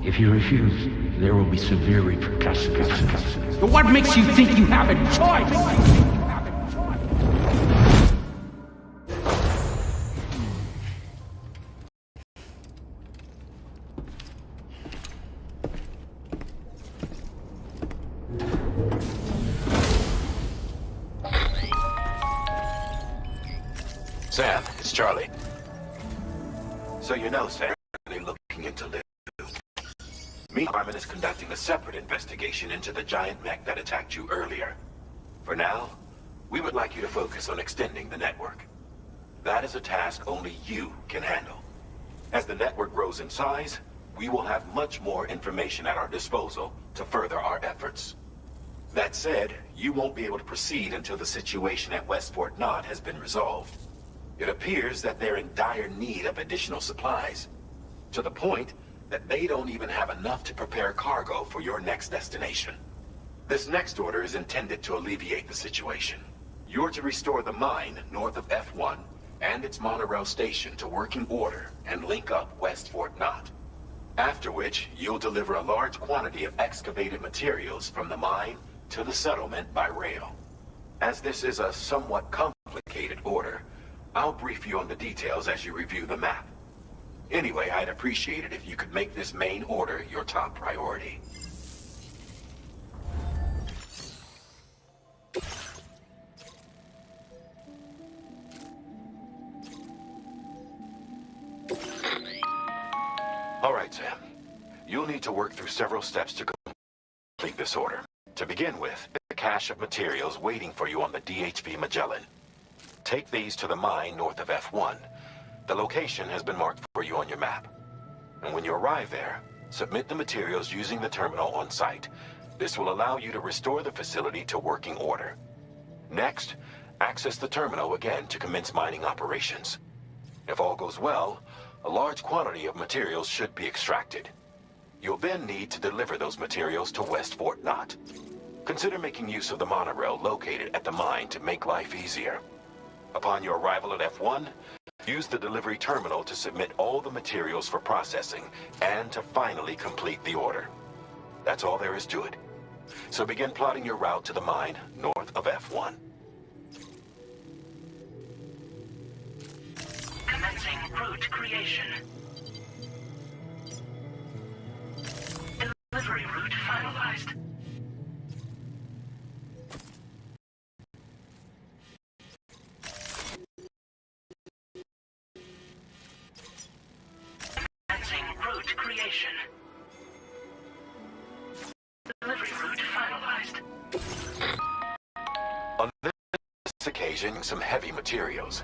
If you refuse, there will be severe repercussions. But what makes you think you have a choice? Sam, it's Charlie. So you know, Sam, they're looking into Liv. Me, Harmon is conducting a separate investigation into the giant mech that attacked you earlier. For now, we would like you to focus on extending the network. That is a task only you can handle. As the network grows in size, we will have much more information at our disposal to further our efforts. That said, you won't be able to proceed until the situation at West Fort Knot has been resolved. It appears that they're in dire need of additional supplies, to the point that they don't even have enough to prepare cargo for your next destination. This next order is intended to alleviate the situation. You're to restore the mine north of F1 and its monorail station to working order and link up West Fort Knot. After which, you'll deliver a large quantity of excavated materials from the mine to the settlement by rail. As this is a somewhat complicated order, I'll brief you on the details as you review the map. Anyway, I'd appreciate it if you could make this main order your top priority. All right, Sam. You'll need to work through several steps to complete this order. To begin with, the cache of materials waiting for you on the DHV Magellan. Take these to the mine north of F1. The location has been marked for you on your map. And when you arrive there, submit the materials using the terminal on site. This will allow you to restore the facility to working order. Next, access the terminal again to commence mining operations. If all goes well, a large quantity of materials should be extracted. You'll then need to deliver those materials to West Fort Knot. Consider making use of the monorail located at the mine to make life easier. Upon your arrival at F1, use the delivery terminal to submit all the materials for processing and to finally complete the order. That's all there is to it. So begin plotting your route to the mine north of F1. Commencing route creation. Delivery route finalized. Route creation. Delivery route finalized. On this occasion, some heavy materials.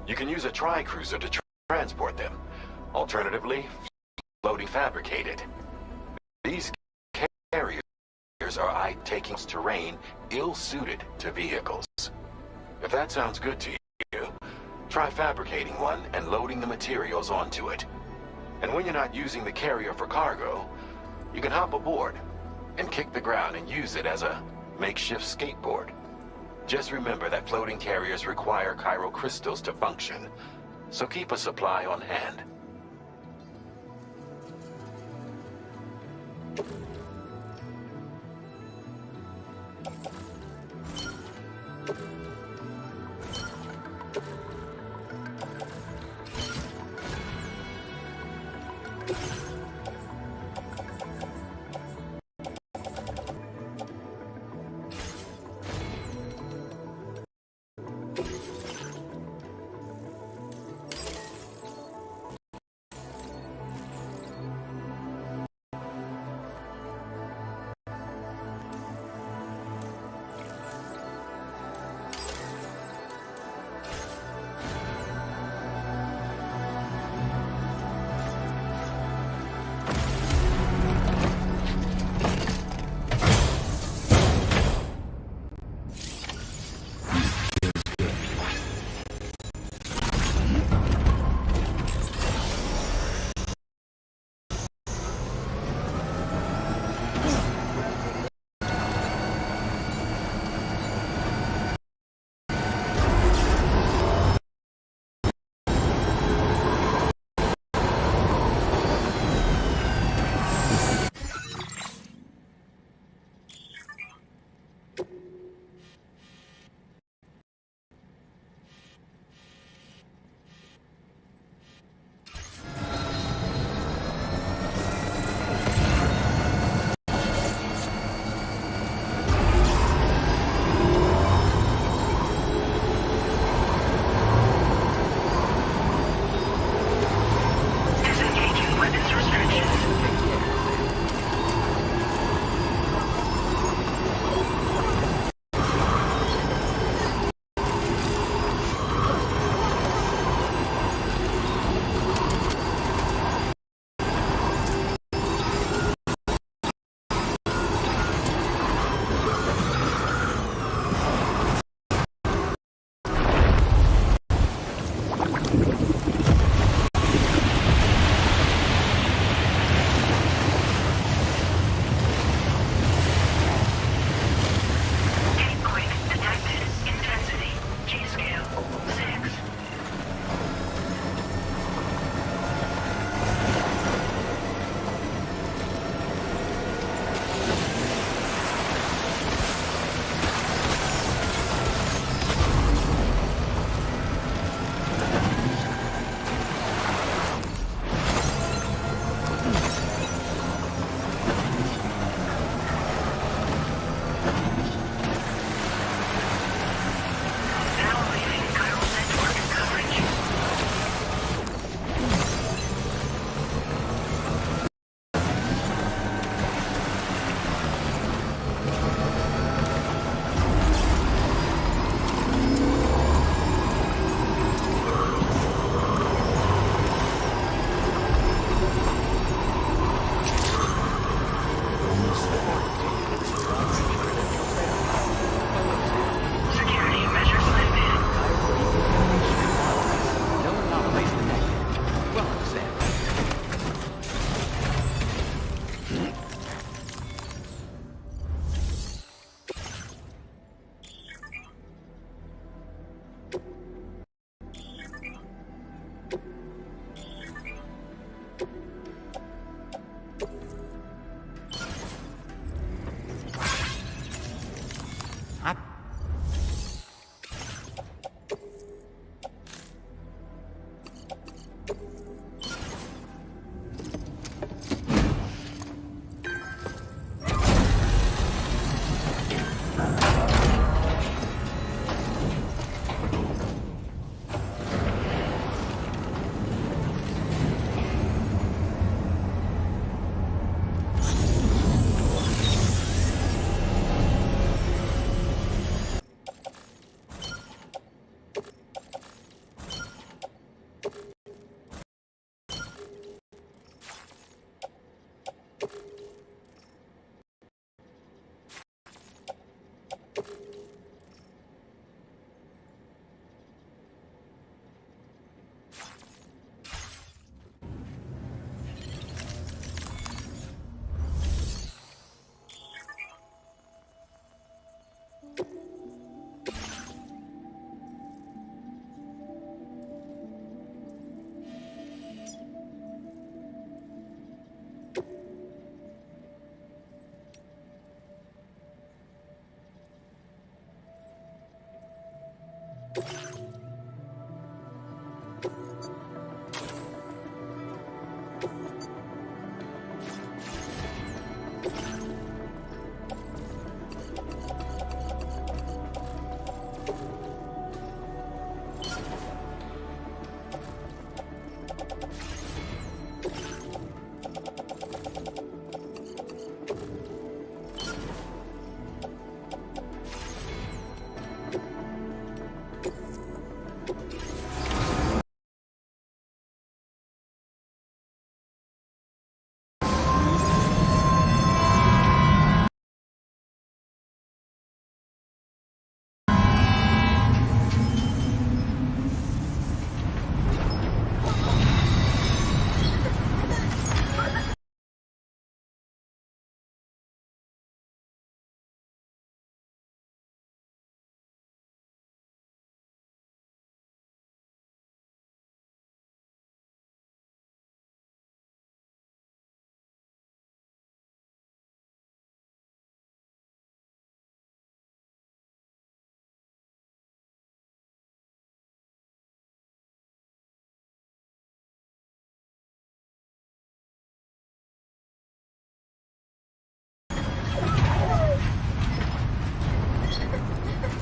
You can use a tri-cruiser to transport them. Alternatively, floating fabricated. These carriers are taking terrain ill-suited to vehicles. If that sounds good to you, try fabricating one and loading the materials onto it. And when you're not using the carrier for cargo, you can hop aboard and kick the ground and use it as a makeshift skateboard. Just remember that floating carriers require chiral crystals to function, so keep a supply on hand.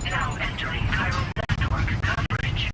Now entering chiral network coverage.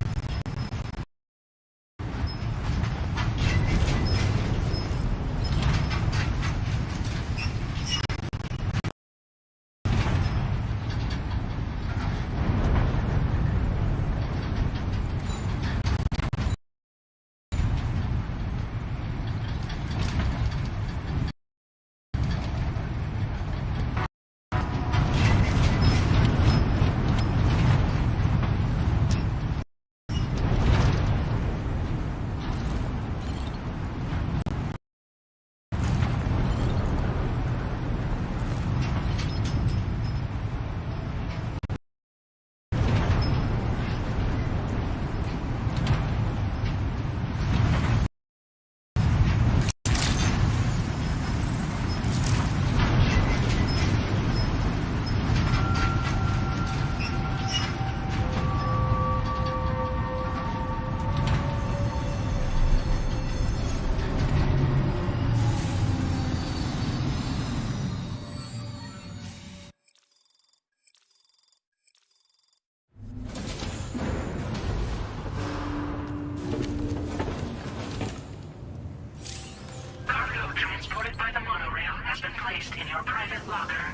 Cargo transported by the monorail has been placed in your private locker.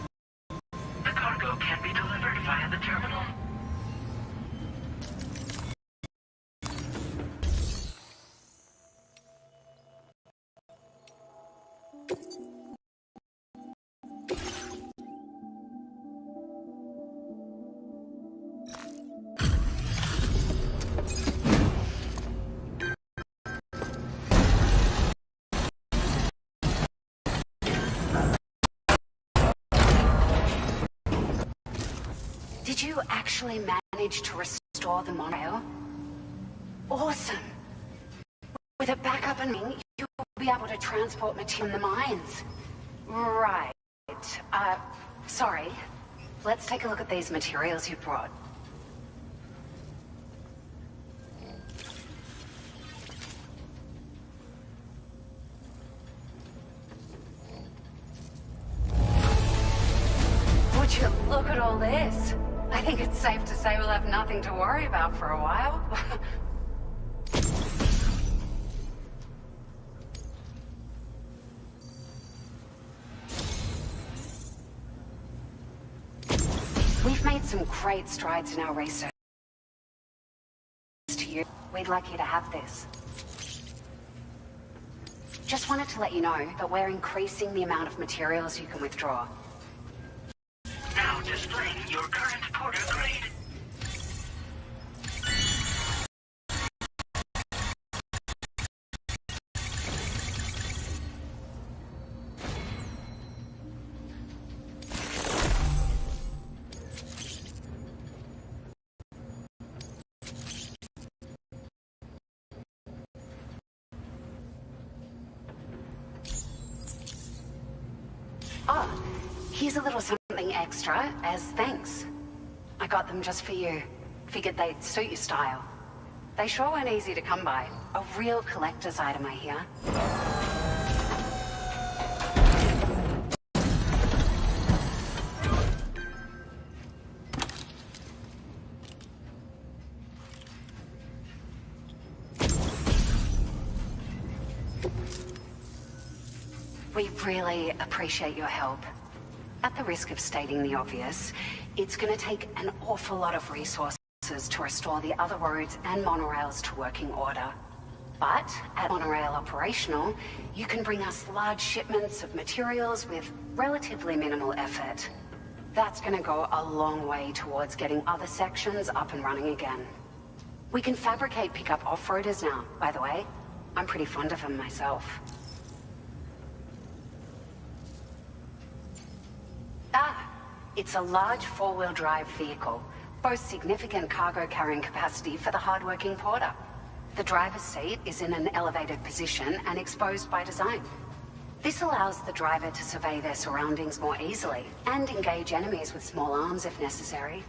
The cargo can be delivered via the terminal. Did you actually manage to restore the monorail? Awesome! With a backup and you'll be able to transport material in the mines. Right. Sorry. Let's take a look at these materials you brought. Would you look at all this? I think it's safe to say we'll have nothing to worry about for a while. We've made some great strides in our research. To you, we'd like you to have this. Just wanted to let you know that we're increasing the amount of materials you can withdraw. Now displaying your current porter grade. Oh, here's a little something extra as thanks. I got them just for you. Figured they'd suit your style. They sure weren't easy to come by. A real collector's item, I hear. We really appreciate your help. At the risk of stating the obvious, it's going to take an awful lot of resources to restore the other roads and monorails to working order. But, at monorail operational, you can bring us large shipments of materials with relatively minimal effort. That's going to go a long way towards getting other sections up and running again. We can fabricate pickup off-roaders now, by the way. I'm pretty fond of them myself. It's a large four-wheel drive vehicle, boasts significant cargo carrying capacity for the hard-working porter. The driver's seat is in an elevated position and exposed by design. This allows the driver to survey their surroundings more easily and engage enemies with small arms if necessary.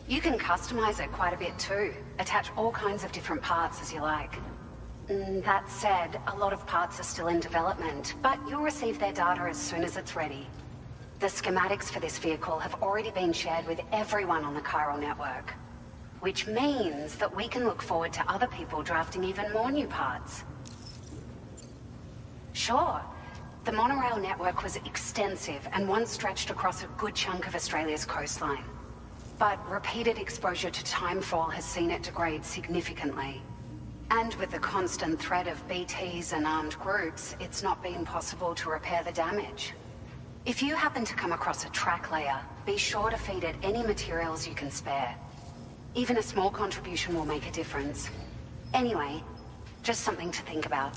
You can customize it quite a bit too, attach all kinds of different parts as you like. That said, a lot of parts are still in development, but you'll receive their data as soon as it's ready. The schematics for this vehicle have already been shared with everyone on the chiral network, which means that we can look forward to other people drafting even more new parts. Sure, the monorail network was extensive and once stretched across a good chunk of Australia's coastline. But repeated exposure to timefall has seen it degrade significantly. And with the constant threat of BTs and armed groups, it's not been possible to repair the damage. If you happen to come across a track layer, be sure to feed it any materials you can spare. Even a small contribution will make a difference. Anyway, just something to think about.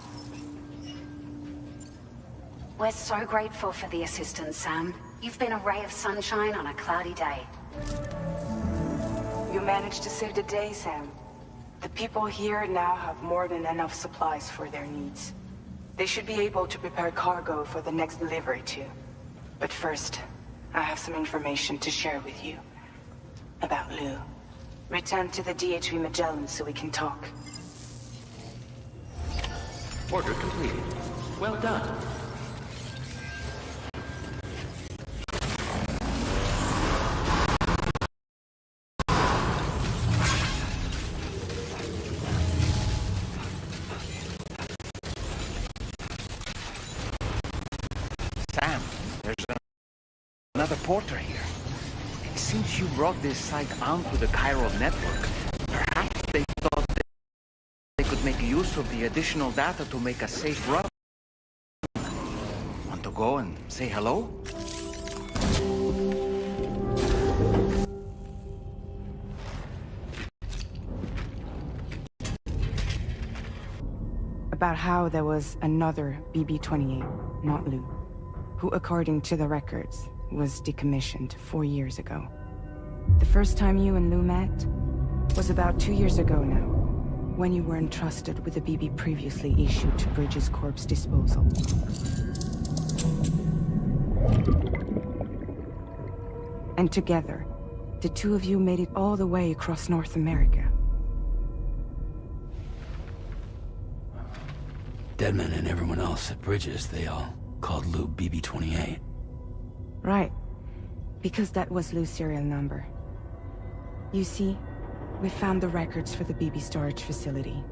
We're so grateful for the assistance, Sam. You've been a ray of sunshine on a cloudy day. You managed to save the day, Sam. The people here now have more than enough supplies for their needs. They should be able to prepare cargo for the next delivery too. But first, I have some information to share with you. About Lou. Return to the DHV Magellan so we can talk. Order completed. Well done. Sam, there's another porter here. It seems you brought this site onto the chiral network. Perhaps they thought they could make use of the additional data to make a safe run. Want to go and say hello? About how there was another BB-28, not Lou, who, according to the records, was decommissioned 4 years ago. The first time you and Lou met was about 2 years ago now, when you were entrusted with the BB previously issued to Bridges Corp's disposal. And together, the two of you made it all the way across North America. Deadman and everyone else at Bridges, they all called Lou BB-28. Right. Because that was Lou's serial number. You see, we found the records for the BB storage facility.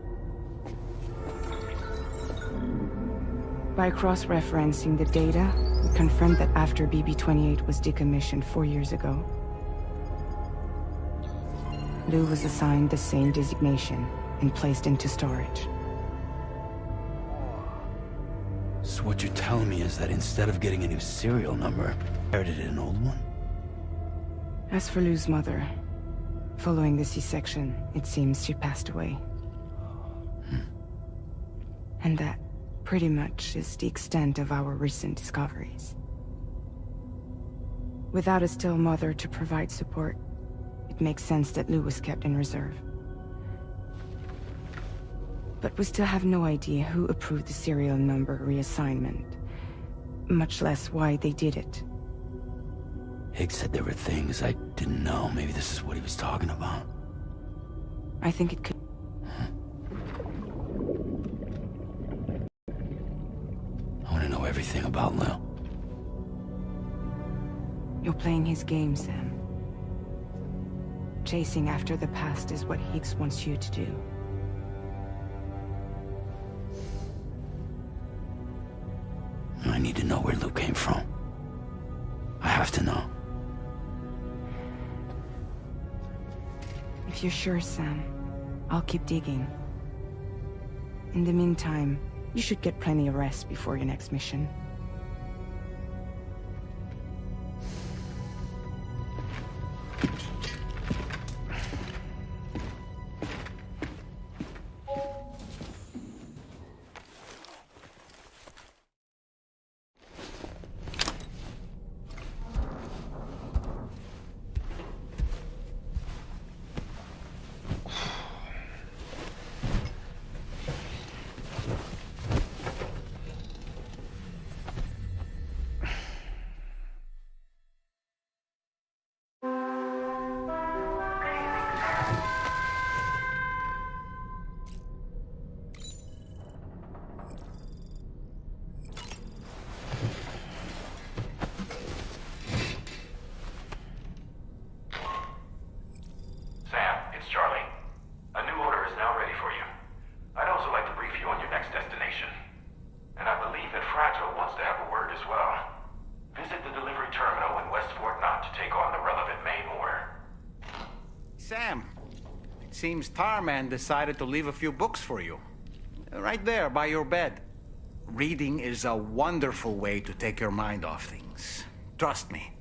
By cross-referencing the data, we confirmed that after BB-28 was decommissioned 4 years ago, Lou was assigned the same designation and placed into storage. So what you're telling me is that instead of getting a new serial number, I inherited an old one? As for Lou's mother, following the C-section, it seems she passed away. And that, pretty much, is the extent of our recent discoveries. Without a still mother to provide support, it makes sense that Lou was kept in reserve. But we still have no idea who approved the serial number reassignment, much less why they did it. Higgs said there were things I didn't know. Maybe this is what he was talking about. I think it could... I want to know everything about Lou. You're playing his game, Sam. Chasing after the past is what Higgs wants you to do. I need to know where Lou came from. I have to know. If you're sure, Sam, I'll keep digging. In the meantime, you should get plenty of rest before your next mission. Seems Tarman decided to leave a few books for you. Right there, by your bed. Reading is a wonderful way to take your mind off things. Trust me.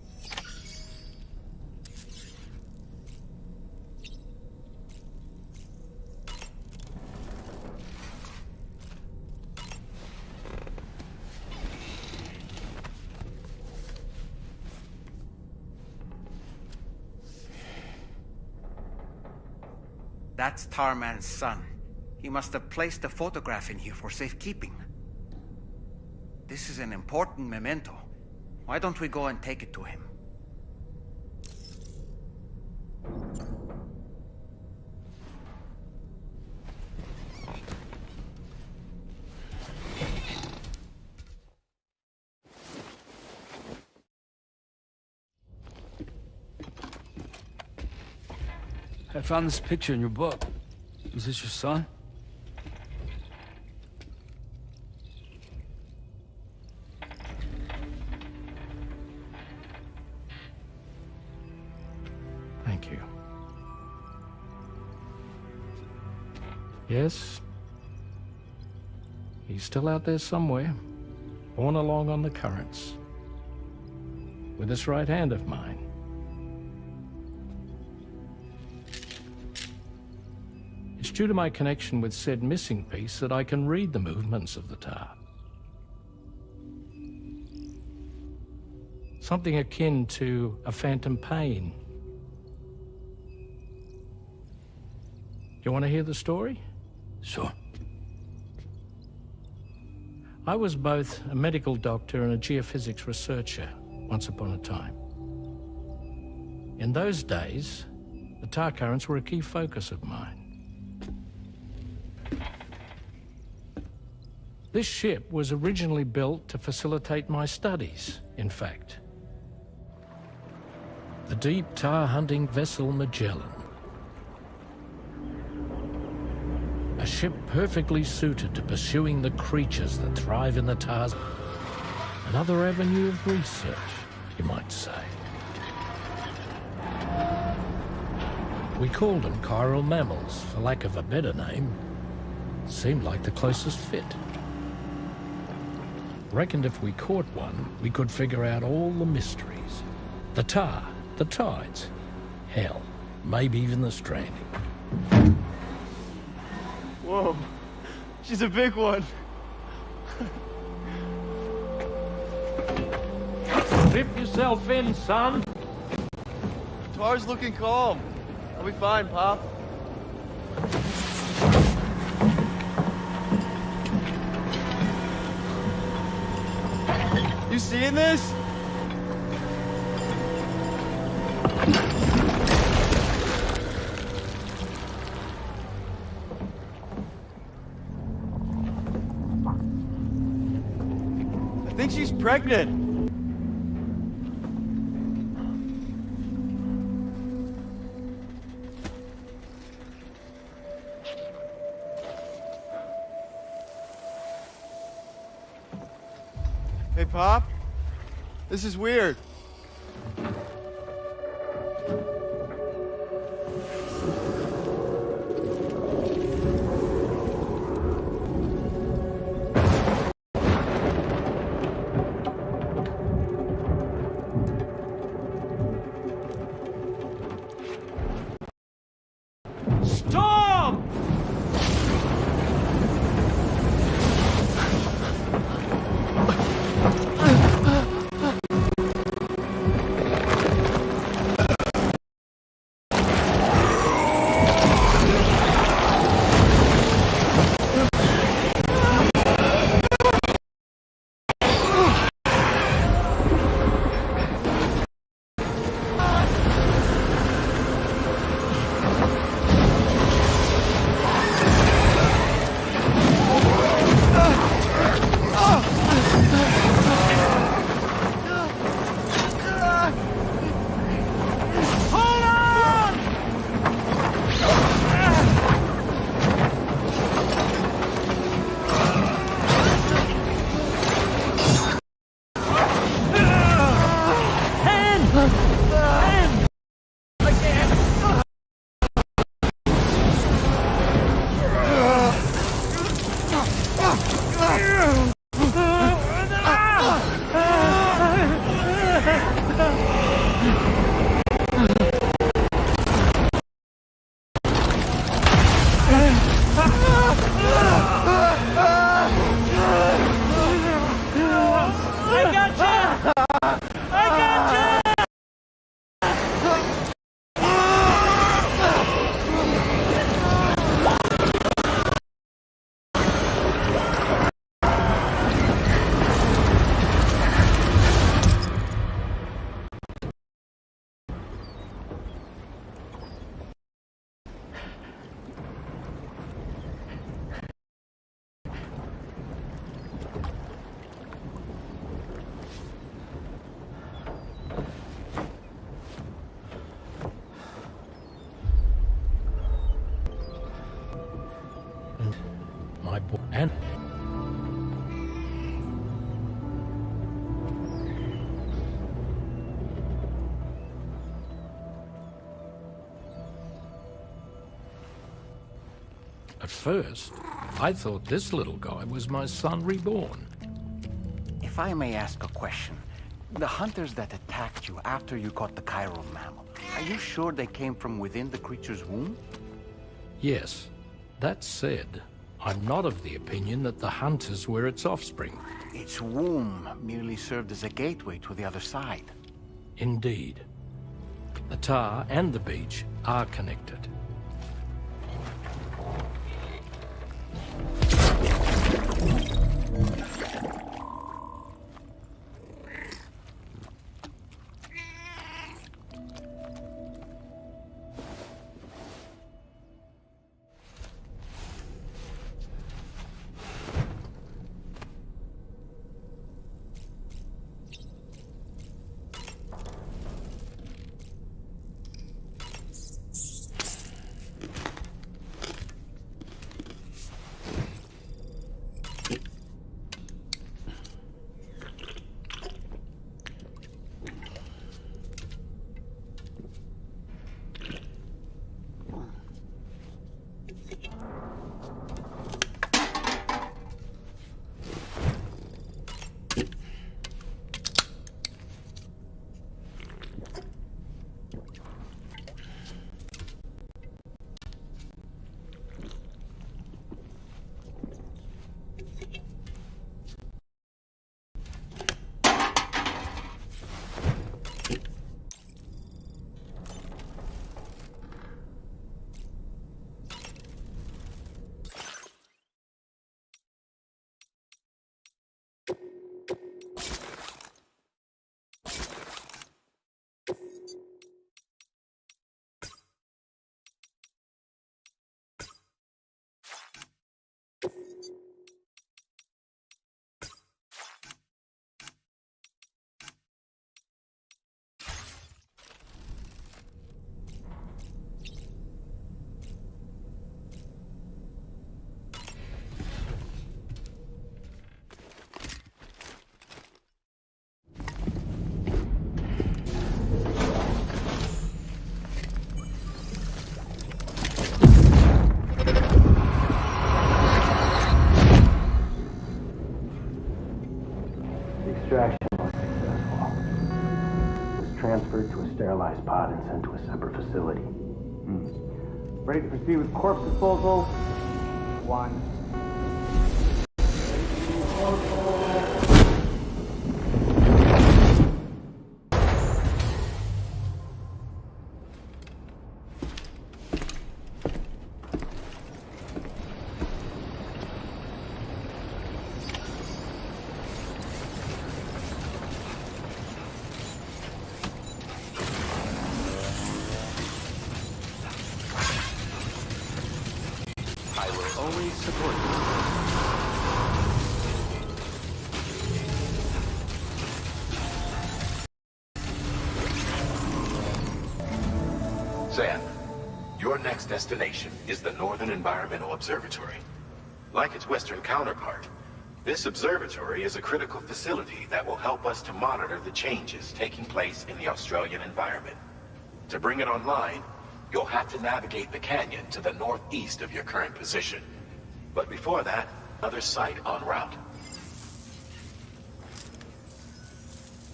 That's Tarman's son. He must have placed a photograph in here for safekeeping. This is an important memento. Why don't we go and take it to him? I found this picture in your book. Is this your son? Thank you. Yes. He's still out there somewhere, borne along on the currents, with this right hand of mine. It's due to my connection with said missing piece that I can read the movements of the tar. Something akin to a phantom pain. You want to hear the story? Sure. I was both a medical doctor and a geophysics researcher once upon a time. In those days, the tar currents were a key focus of mine. This ship was originally built to facilitate my studies, in fact. The deep tar hunting vessel Magellan. A ship perfectly suited to pursuing the creatures that thrive in the tars. Another avenue of research, you might say. We called them chiral mammals, for lack of a better name. Seemed like the closest fit. Reckoned if we caught one, we could figure out all the mysteries. The tar, the tides, hell, maybe even the stranding. Whoa, she's a big one. Dip yourself in, son. Tar's looking calm. I'll be fine, Pop. You seeing this? I think she's pregnant. Hey, Pop. This is weird. Storm! My boy, and at first, I thought this little guy was my son reborn. If I may ask a question, the hunters that attacked you after you caught the chiral mammal, are you sure they came from within the creature's womb? Yes. That said, I'm not of the opinion that the hunters were its offspring. Its womb merely served as a gateway to the other side. Indeed. The tar and the beach are connected. transferred to a sterilized pod and sent to a separate facility. Ready to proceed with corpse disposal? 1. Always support you. Sam, your next destination is the Northern Environmental Observatory. Like its Western counterpart, this observatory is a critical facility that will help us to monitor the changes taking place in the Australian environment. To bring it online, you'll have to navigate the canyon to the northeast of your current position. But before that, another site en route.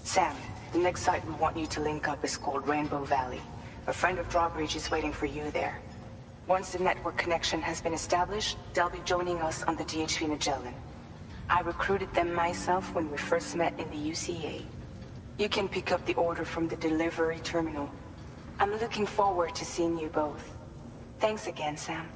Sam, the next site we want you to link up is called Rainbow Valley. A friend of Drawbridge is waiting for you there. Once the network connection has been established, they'll be joining us on the DHV Magellan. I recruited them myself when we first met in the UCA. You can pick up the order from the delivery terminal. I'm looking forward to seeing you both. Thanks again, Sam.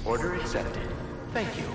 Order accepted. Thank you.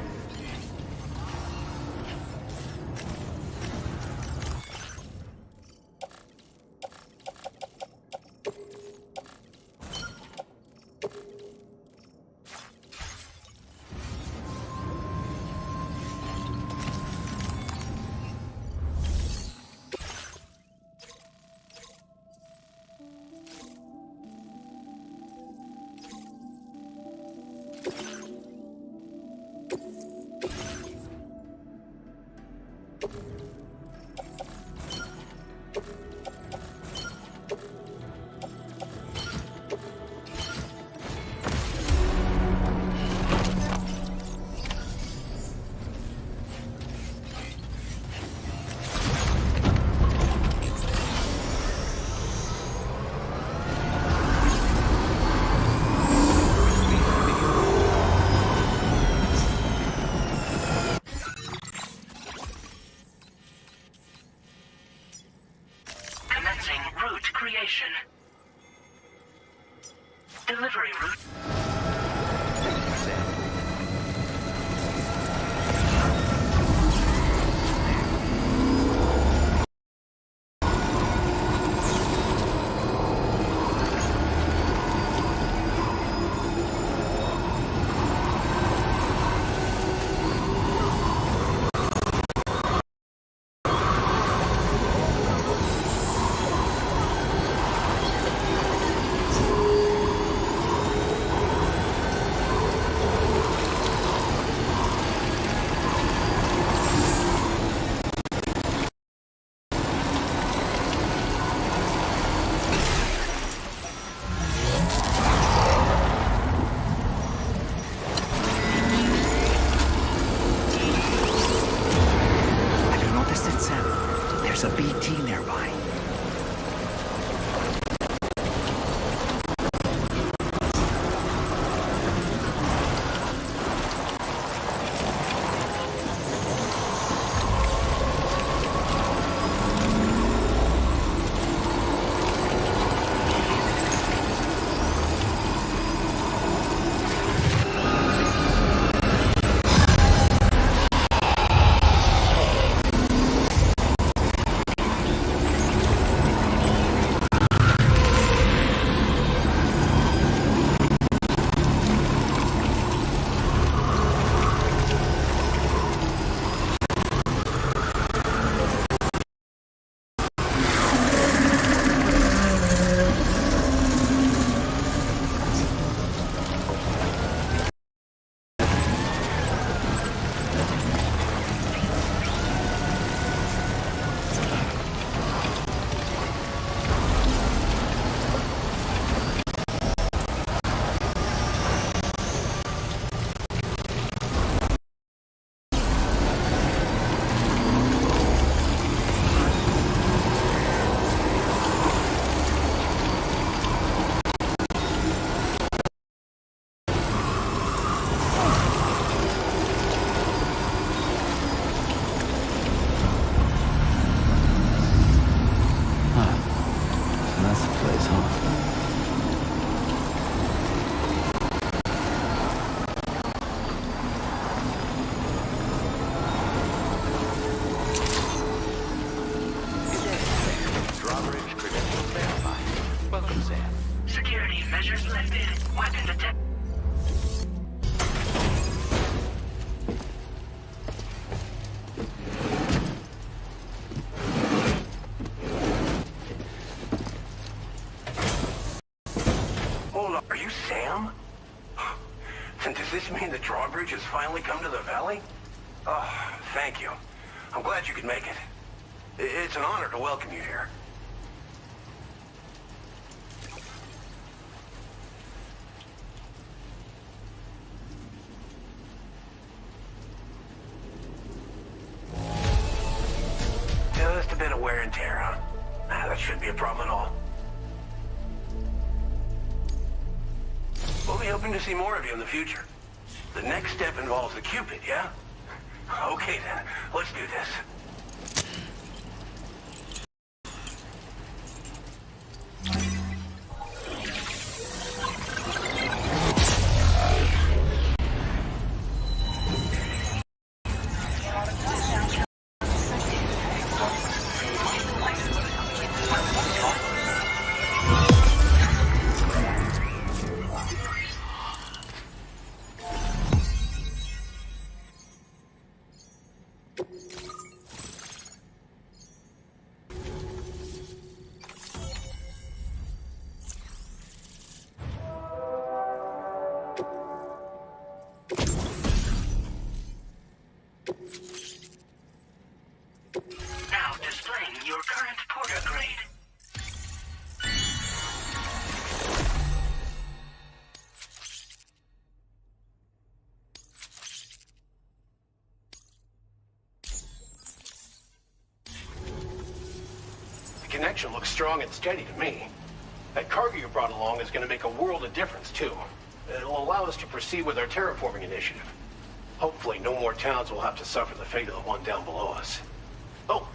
Does this mean the drawbridge has finally come to the valley? Oh, thank you. I'm glad you could make it. It's an honor to welcome you here. Just a bit of wear and tear, huh? That shouldn't be a problem at all. We'll be hoping to see more of you in the future. The next step involves the Cupid, yeah? Okay then, let's do this. Now displaying your current porter grade. The connection looks strong and steady to me. That cargo you brought along is going to make a world of difference, too. It'll allow us to proceed with our terraforming initiative. Hopefully, no more towns will have to suffer the fate of the one down below us. Oh,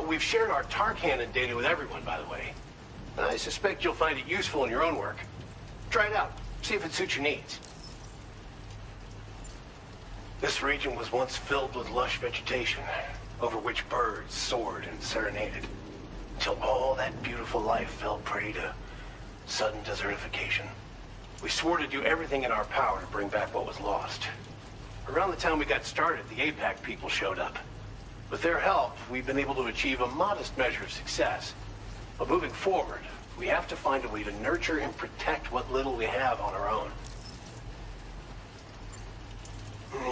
we've shared our tar cannon data with everyone, by the way. I suspect you'll find it useful in your own work. Try it out. See if it suits your needs. This region was once filled with lush vegetation, over which birds soared and serenaded, until all that beautiful life fell prey to sudden desertification. We swore to do everything in our power to bring back what was lost. Around the time we got started, the APAC people showed up. With their help, we've been able to achieve a modest measure of success. But moving forward, we have to find a way to nurture and protect what little we have on our own.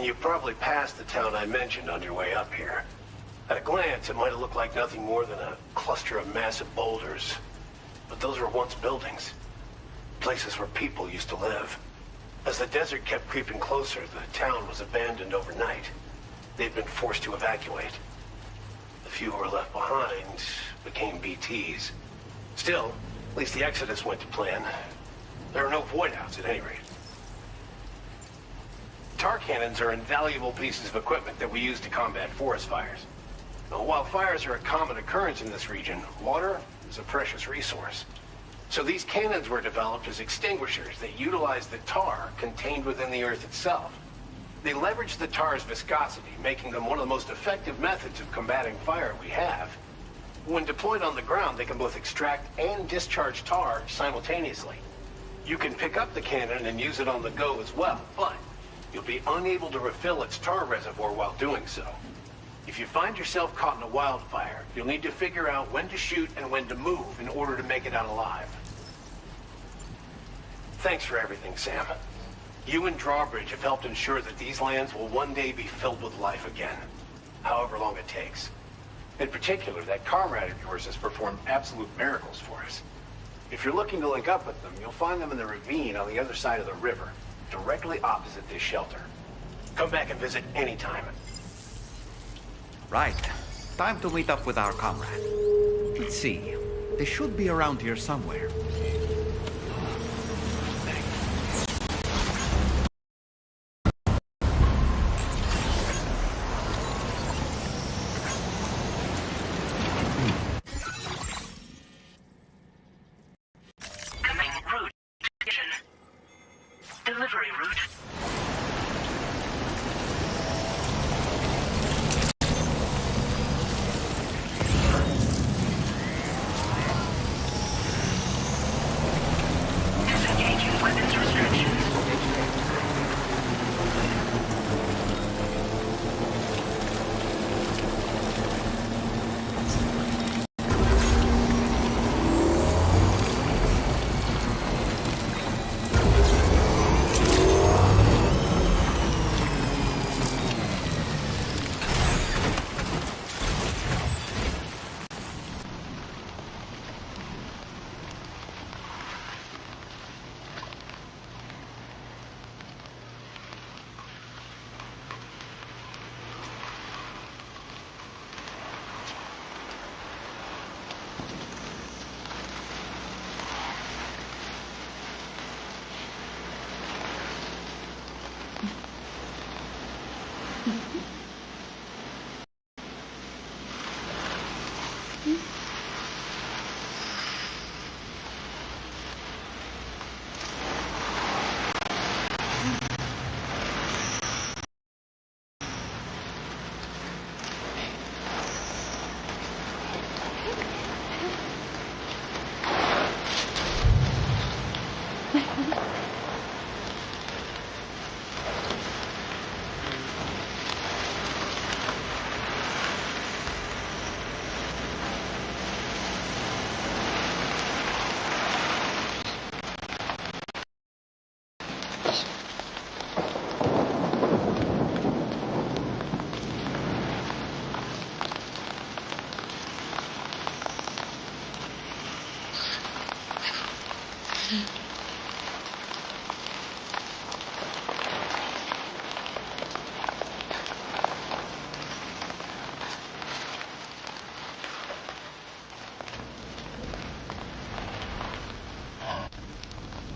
You probably passed the town I mentioned on your way up here. At a glance, it might have looked like nothing more than a cluster of massive boulders. But those were once buildings. Places where people used to live. As the desert kept creeping closer, the town was abandoned overnight. They'd been forced to evacuate. The few who were left behind became BTs. Still, at least the exodus went to plan. There are no void-outs at any rate. Tar cannons are invaluable pieces of equipment that we use to combat forest fires. Now, while fires are a common occurrence in this region, water is a precious resource. So these cannons were developed as extinguishers that utilize the tar contained within the earth itself. They leverage the tar's viscosity, making them one of the most effective methods of combating fire we have. When deployed on the ground, they can both extract and discharge tar simultaneously. You can pick up the cannon and use it on the go as well, but you'll be unable to refill its tar reservoir while doing so. If you find yourself caught in a wildfire, you'll need to figure out when to shoot and when to move in order to make it out alive. Thanks for everything, Sam. You and Drawbridge have helped ensure that these lands will one day be filled with life again, however long it takes. In particular, that comrade of yours has performed absolute miracles for us. If you're looking to link up with them, you'll find them in the ravine on the other side of the river, directly opposite this shelter. Come back and visit anytime. Right. Time to meet up with our comrade. Let's see. They should be around here somewhere. Delivery route. Disengaging weapons restrictions.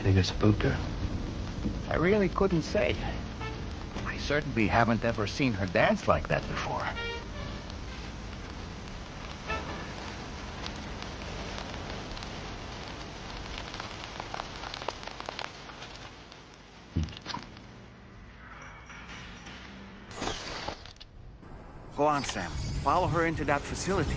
Think I spooked her? I really couldn't say. I certainly haven't ever seen her dance like that before. Go on, Sam. Follow her into that facility.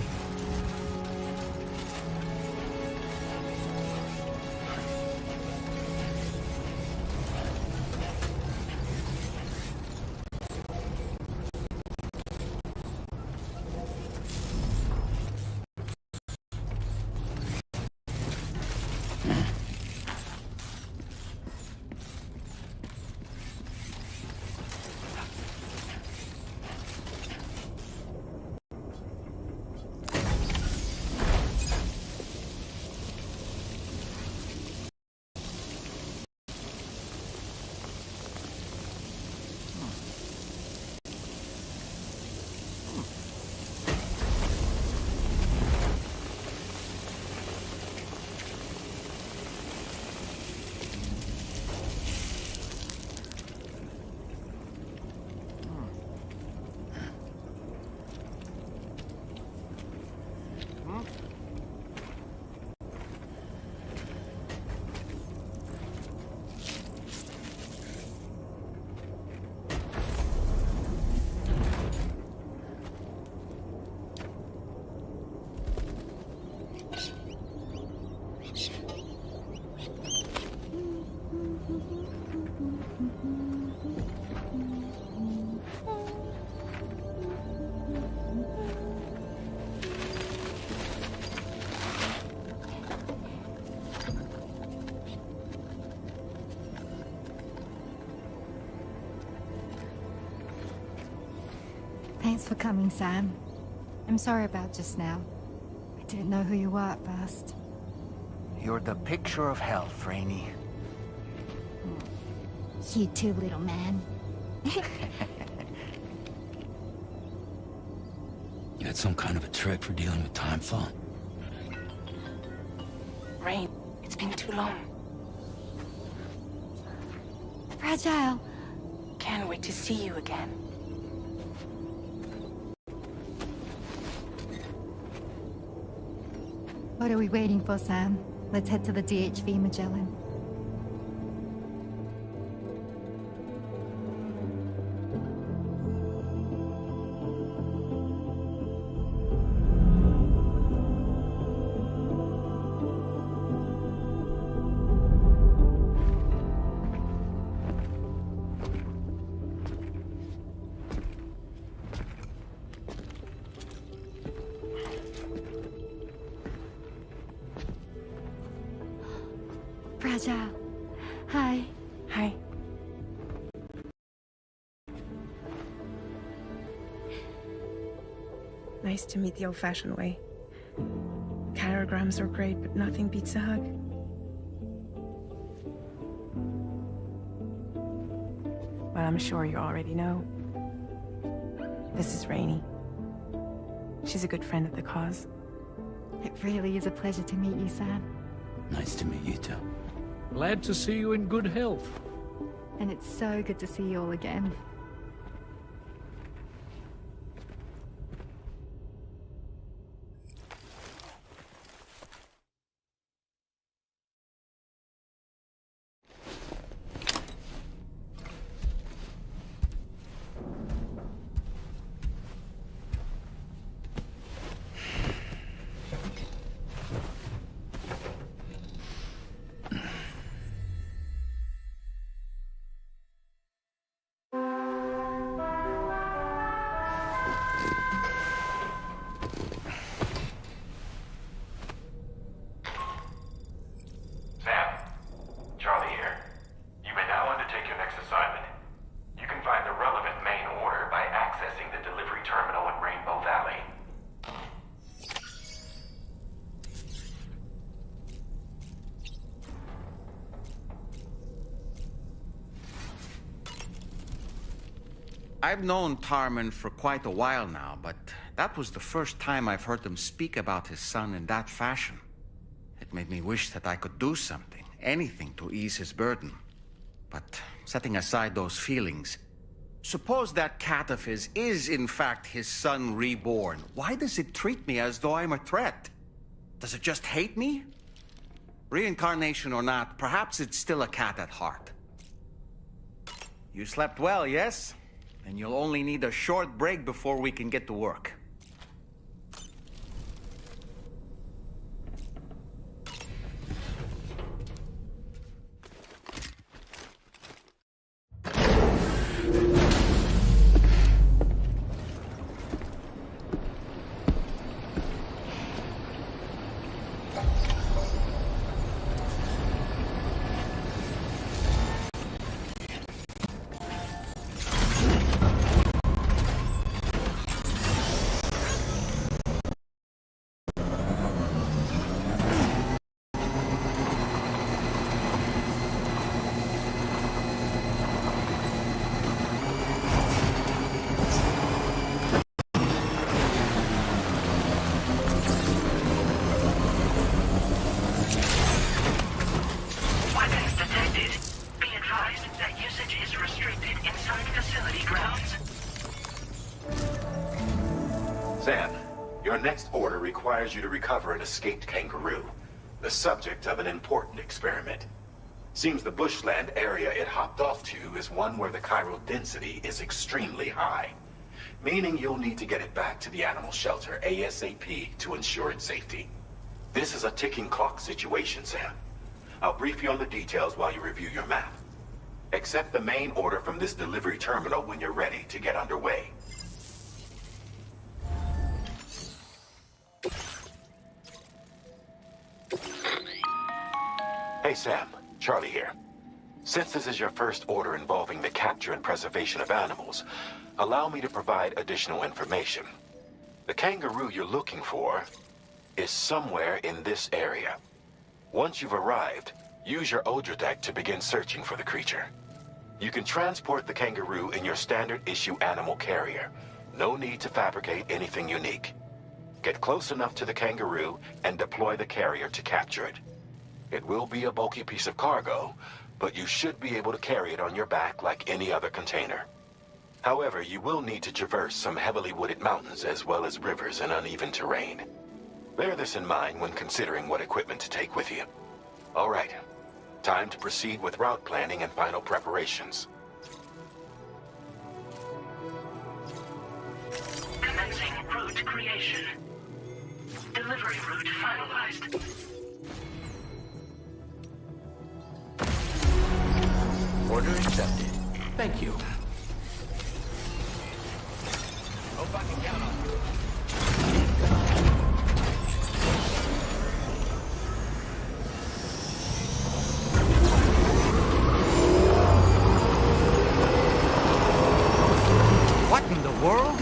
Thanks for coming, Sam. I'm sorry about just now. I didn't know who you were at first. You're the picture of health, Rainey. You too, little man. You had some kind of a trick for dealing with time fall? Rain, it's been too long. Fragile. Can't wait to see you again. What are we waiting for, Sam? Let's head to the DHV Magellan. Fragile. Hi. Hi. Nice to meet the old-fashioned way. Catagrams are great, but nothing beats a hug. Well, I'm sure you already know. This is Rainey. She's a good friend of the cause. It really is a pleasure to meet you, Sam. Nice to meet you too. Glad to see you in good health. And it's so good to see you all again. I've known Tarman for quite a while now, but that was the first time I've heard him speak about his son in that fashion. It made me wish that I could do something, anything to ease his burden. But setting aside those feelings, suppose that cat of his is in fact his son reborn. Why does it treat me as though I'm a threat? Does it just hate me? Reincarnation or not, perhaps it's still a cat at heart. You slept well, yes? And you'll only need a short break before we can get to work. Requires you to recover an escaped kangaroo, the subject of an important experiment. Seems the bushland area it hopped off to is one where the chiral density is extremely high, meaning you'll need to get it back to the animal shelter ASAP to ensure its safety. This is a ticking clock situation, Sam. I'll brief you on the details while you review your map. Accept the main order from this delivery terminal when you're ready to get underway. Hey Sam, Charlie here. Since this is your first order involving the capture and preservation of animals, allow me to provide additional information. The kangaroo you're looking for is somewhere in this area. Once you've arrived, use your Odradek to begin searching for the creature. You can transport the kangaroo in your standard issue animal carrier. No need to fabricate anything unique. Get close enough to the kangaroo and deploy the carrier to capture it. It will be a bulky piece of cargo, but you should be able to carry it on your back like any other container. However, you will need to traverse some heavily wooded mountains as well as rivers and uneven terrain. Bear this in mind when considering what equipment to take with you. All right, time to proceed with route planning and final preparations. Commencing route creation. Delivery route finalized. Order accepted. Thank you. Hope I can count on you. What in the world?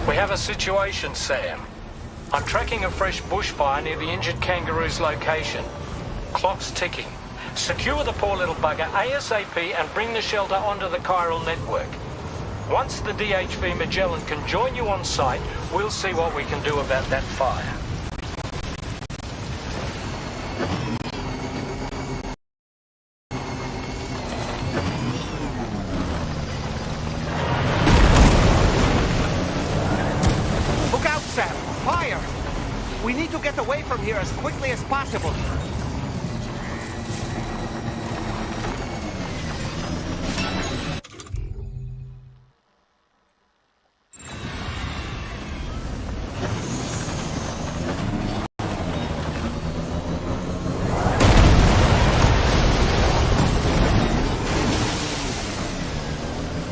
We have a situation, Sam. I'm tracking a fresh bushfire near the injured kangaroo's location. Clock's ticking. Secure the poor little bugger ASAP and bring the shelter onto the chiral network. Once the DHV Magellan can join you on site, we'll see what we can do about that fire. We need to get away from here as quickly as possible.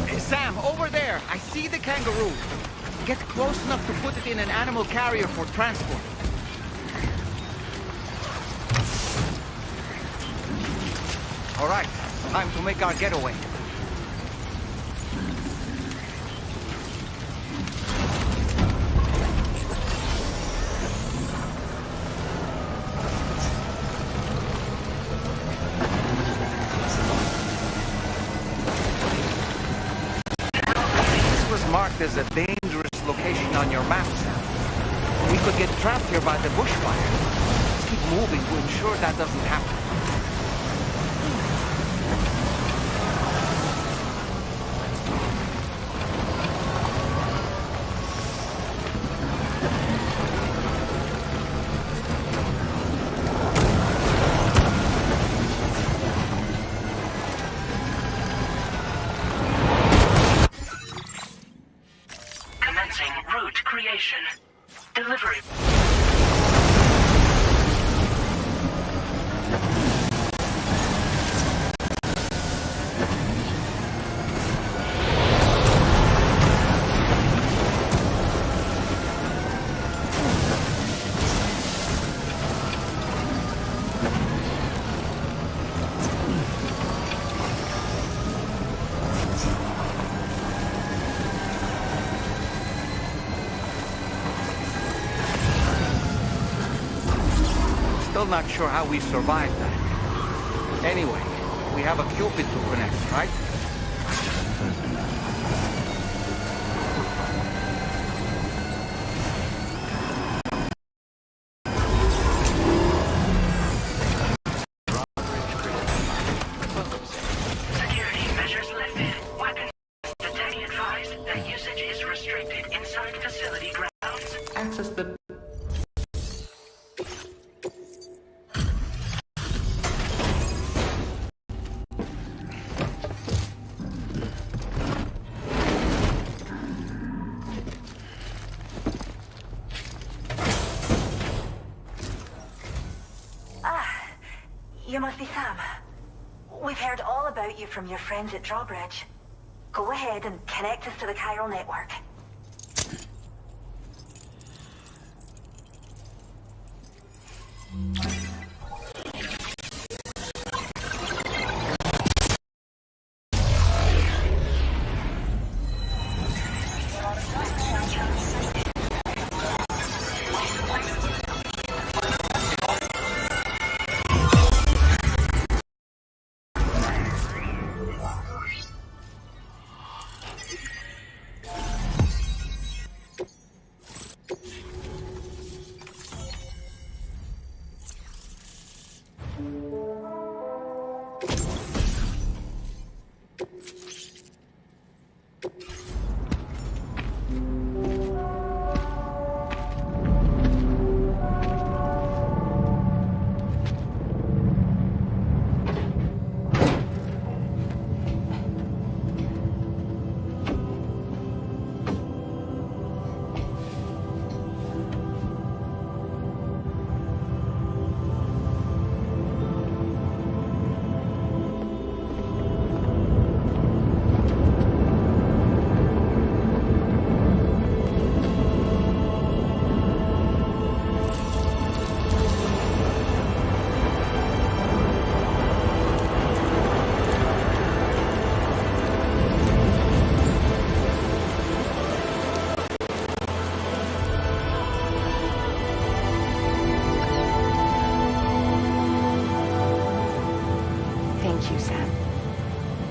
Hey, Sam, over there. I see the kangaroo. Get close enough to put it in an animal carrier for transport. All right, time to make our getaway. marked as a dangerous location on your map, Sam. We could get trapped here by the bushfires. Let's keep moving to ensure that doesn't happen. Delivery. Still not sure how we survived that. Anyway, we have a Cupid to connect, right? Security measures lifted. Weapons. Detaining advised that usage is restricted inside facility grounds. Access the... You must be Sam. We've heard all about you from your friends at Drawbridge. Go ahead and connect us to the chiral network.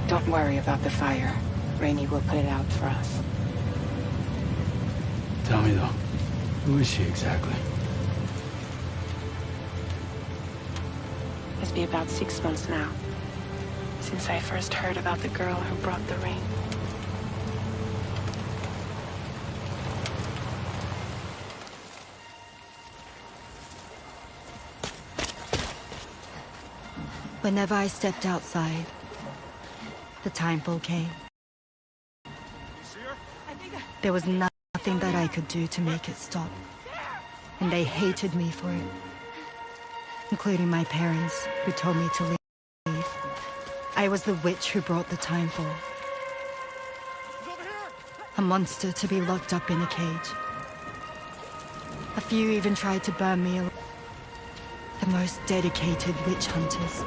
Don't worry about the fire. Rainey will put it out for us. Tell me though, who is she exactly? It's been about 6 months now, since I first heard about the girl who brought the rain. Whenever I stepped outside, the timefall came. There was nothing that I could do to make it stop, and they hated me for it, including my parents, who told me to leave. I was the witch who brought the timefall. A monster to be locked up in a cage. A few even tried to burn me alive. The most dedicated witch hunters.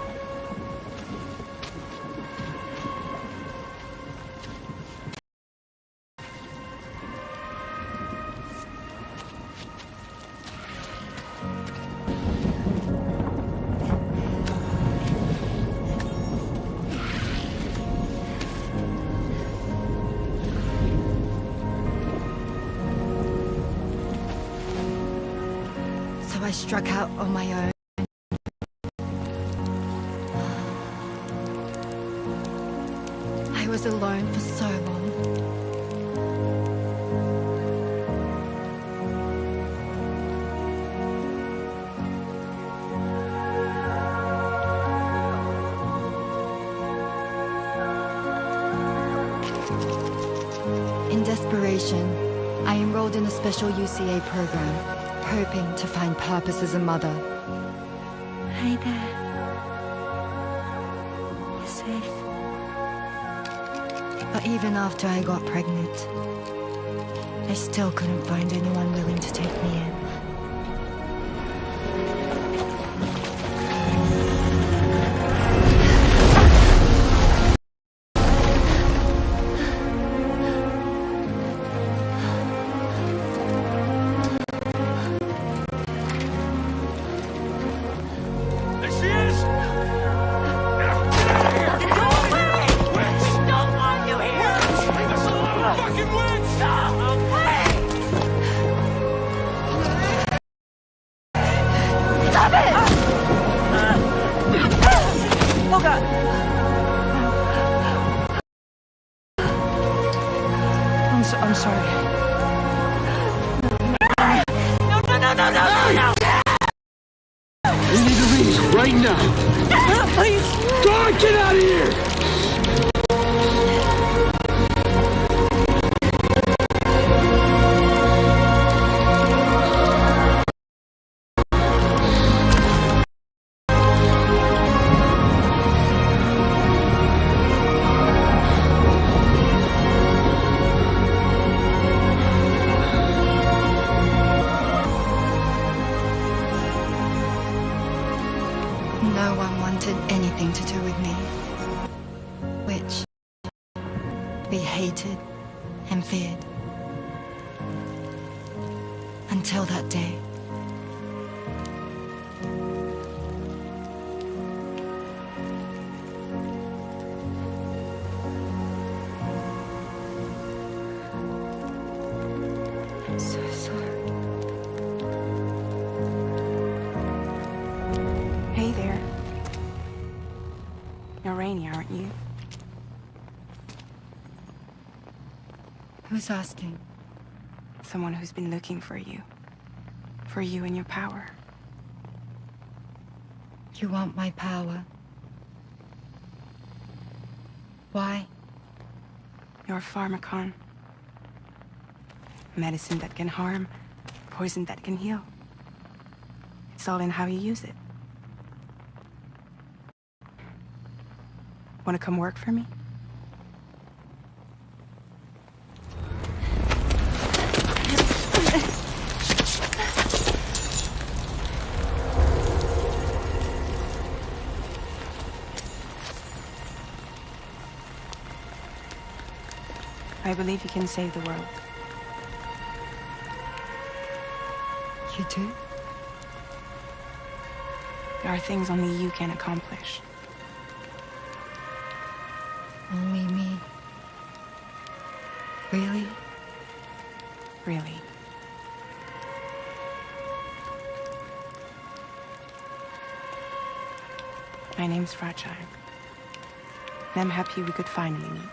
I struck out on my own. I was alone for so long. In desperation, I enrolled in a special UCA program, hoping to find purpose as a mother. Hi there. You're safe. But even after I got pregnant, I still couldn't find anyone willing to take me in. I'm sorry. No! We need to leave right now. Please. God, get out of here! No one wanted anything to do with me, which we hated and feared until that day. I'm so sorry. Hey there. You're Rainy, aren't you? Who's asking? Someone who's been looking for you. For you and your power. You want my power? Why? You're a pharmacon. Medicine that can harm, poison that can heal. It's all in how you use it. Want to come work for me? I believe you can save the world. You do? There are things only you can accomplish. Only me. Really? Really. My name's Fragile. And I'm happy we could finally meet.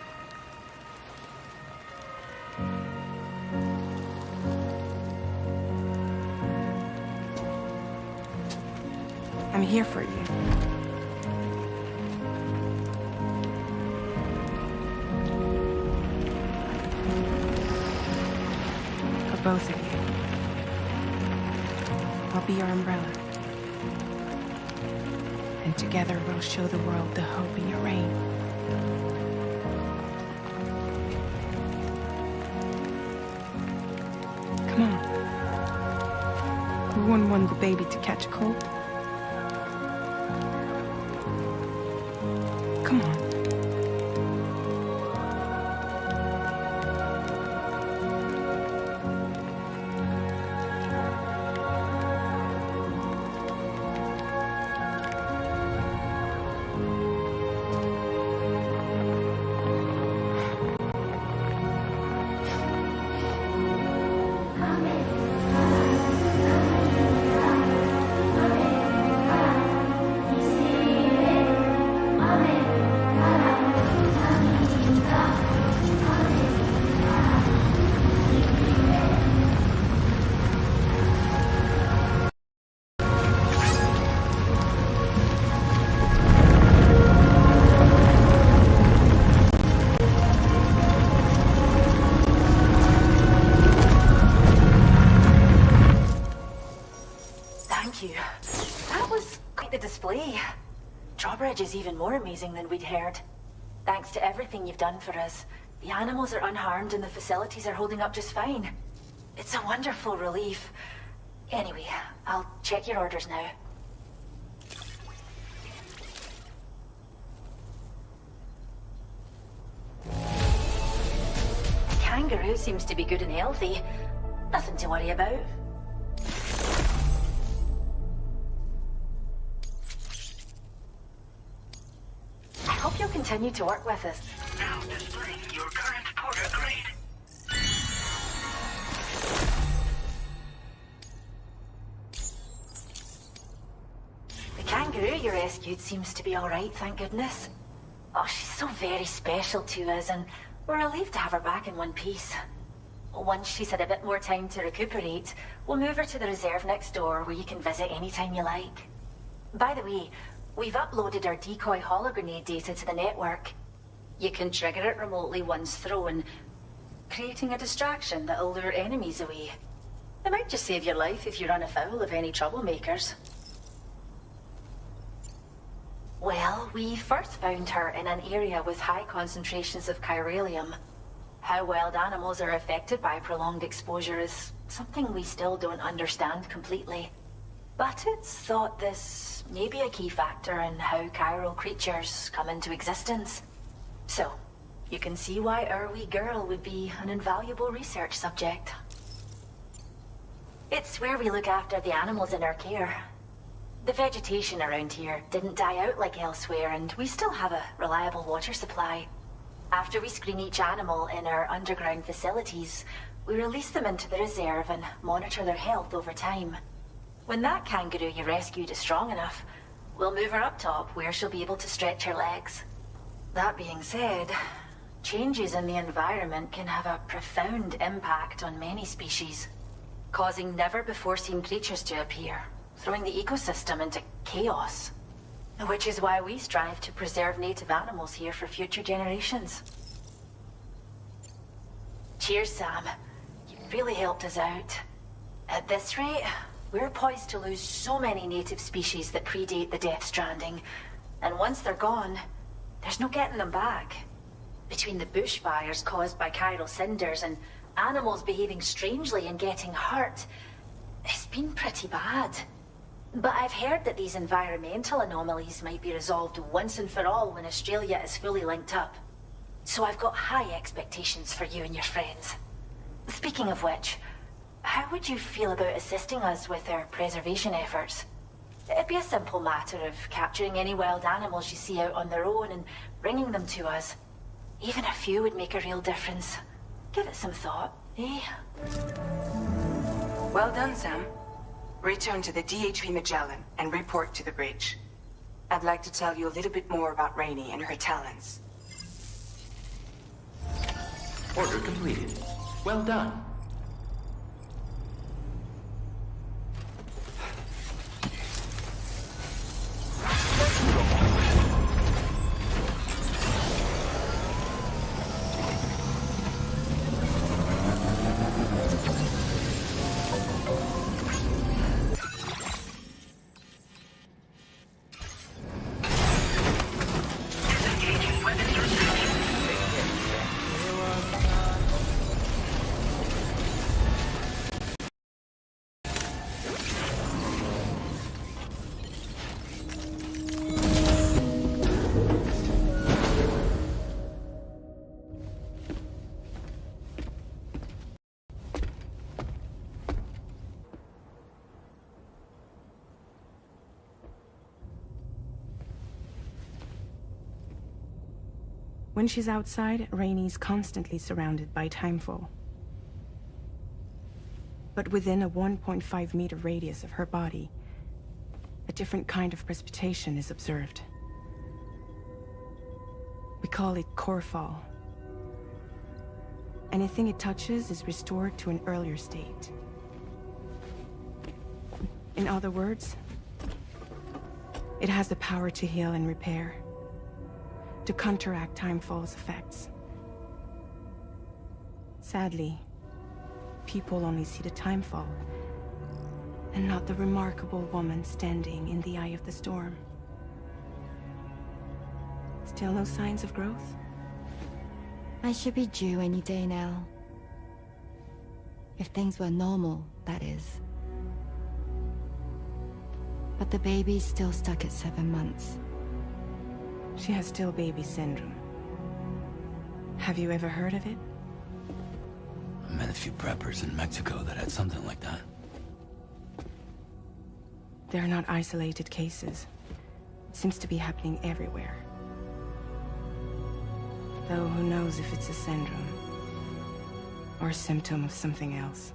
I'm here for you. For both of you. I'll be your umbrella. And together we'll show the world the hope in your reign. Come on. Who wouldn't want the baby to catch a cold? Come on. Drawbridge is even more amazing than we'd heard. Thanks to everything you've done for us, the animals are unharmed and the facilities are holding up just fine. It's a wonderful relief. Anyway, I'll check your orders now. The kangaroo seems to be good and healthy. Nothing to worry about. I hope you'll continue to work with us. Now displaying your current porter grade. The kangaroo you rescued seems to be alright, thank goodness. Oh, she's so very special to us, and we're relieved to have her back in one piece. Once she's had a bit more time to recuperate, we'll move her to the reserve next door where you can visit anytime you like. By the way, we've uploaded our decoy hologrenade data to the network. You can trigger it remotely once thrown, creating a distraction that'll lure enemies away. It might just save your life if you run afoul of any troublemakers. Well, we first found her in an area with high concentrations of chiralium. How wild animals are affected by prolonged exposure is something we still don't understand completely. But it's thought this may be a key factor in how chiral creatures come into existence. So, you can see why our wee girl would be an invaluable research subject. It's where we look after the animals in our care. The vegetation around here didn't die out like elsewhere, and we still have a reliable water supply. After we screen each animal in our underground facilities, we release them into the reserve and monitor their health over time. When that kangaroo you rescued is strong enough, we'll move her up top where she'll be able to stretch her legs. That being said, changes in the environment can have a profound impact on many species, causing never-before-seen creatures to appear, throwing the ecosystem into chaos. Which is why we strive to preserve native animals here for future generations. Cheers, Sam. You really helped us out. At this rate, we're poised to lose so many native species that predate the death stranding. And once they're gone, there's no getting them back. Between the bushfires caused by chiral cinders and animals behaving strangely and getting hurt, it's been pretty bad. But I've heard that these environmental anomalies might be resolved once and for all when Australia is fully linked up. So I've got high expectations for you and your friends. Speaking of which, how would you feel about assisting us with our preservation efforts? It'd be a simple matter of capturing any wild animals you see out on their own and bringing them to us. Even a few would make a real difference. Give it some thought, eh? Well done, Sam. Return to the DHV Magellan and report to the bridge. I'd like to tell you a little bit more about Rainey and her talents. Order completed. Well done. When she's outside, Rainey's constantly surrounded by timefall. But within a 1.5-meter radius of her body, a different kind of precipitation is observed. We call it core fall. Anything it touches is restored to an earlier state. In other words, it has the power to heal and repair, to counteract timefall's effects. Sadly, people only see the timefall, and not the remarkable woman standing in the eye of the storm. Still no signs of growth? I should be due any day now. If things were normal, that is. But the baby's still stuck at 7 months. She has still baby syndrome. Have you ever heard of it? I met a few preppers in Mexico that had something like that. They're not isolated cases. It seems to be happening everywhere. Though who knows if it's a syndrome or a symptom of something else.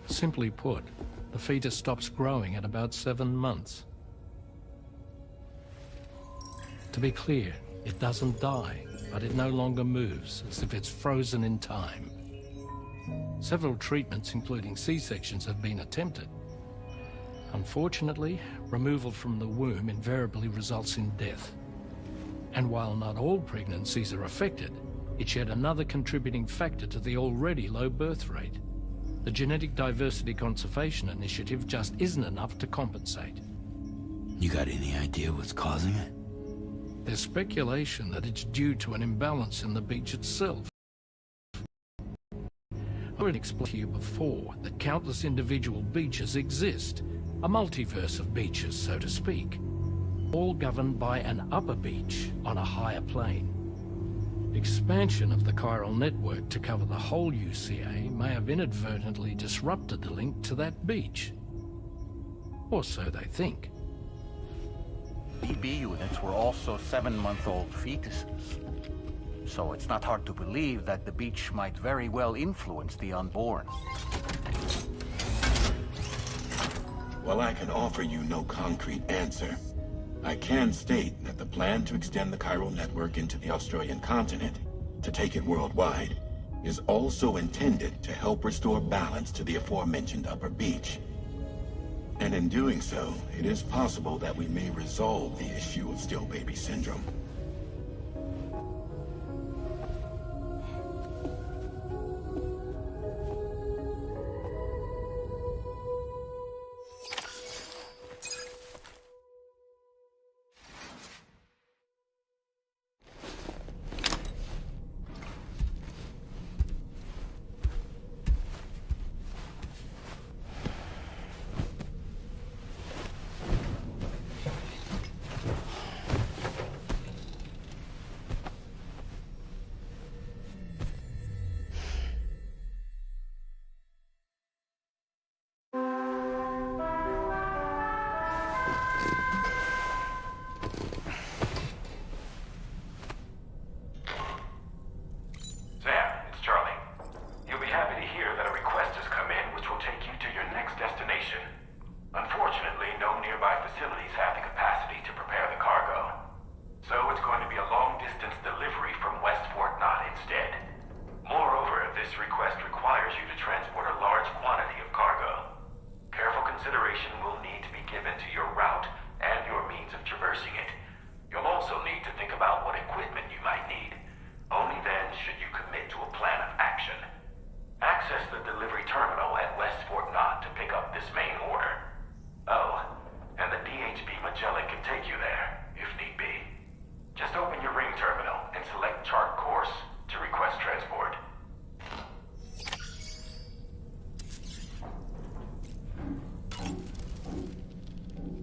Simply put, the fetus stops growing at about 7 months. To be clear, it doesn't die, but it no longer moves, as if it's frozen in time. Several treatments, including C-sections, have been attempted. Unfortunately, removal from the womb invariably results in death. And while not all pregnancies are affected, it's yet another contributing factor to the already low birth rate. The Genetic Diversity Conservation Initiative just isn't enough to compensate. You got any idea what's causing it? There's speculation that it's due to an imbalance in the beach itself. I already explained to you before that countless individual beaches exist, a multiverse of beaches, so to speak, all governed by an upper beach on a higher plane. Expansion of the chiral network to cover the whole UCA may have inadvertently disrupted the link to that beach. Or so they think. BB units were also 7-month-old fetuses. So it's not hard to believe that the beach might very well influence the unborn. While I can offer you no concrete answer, I can state that the plan to extend the chiral network into the Australian continent, to take it worldwide, is also intended to help restore balance to the aforementioned upper beach. And in doing so, it is possible that we may resolve the issue of still baby syndrome.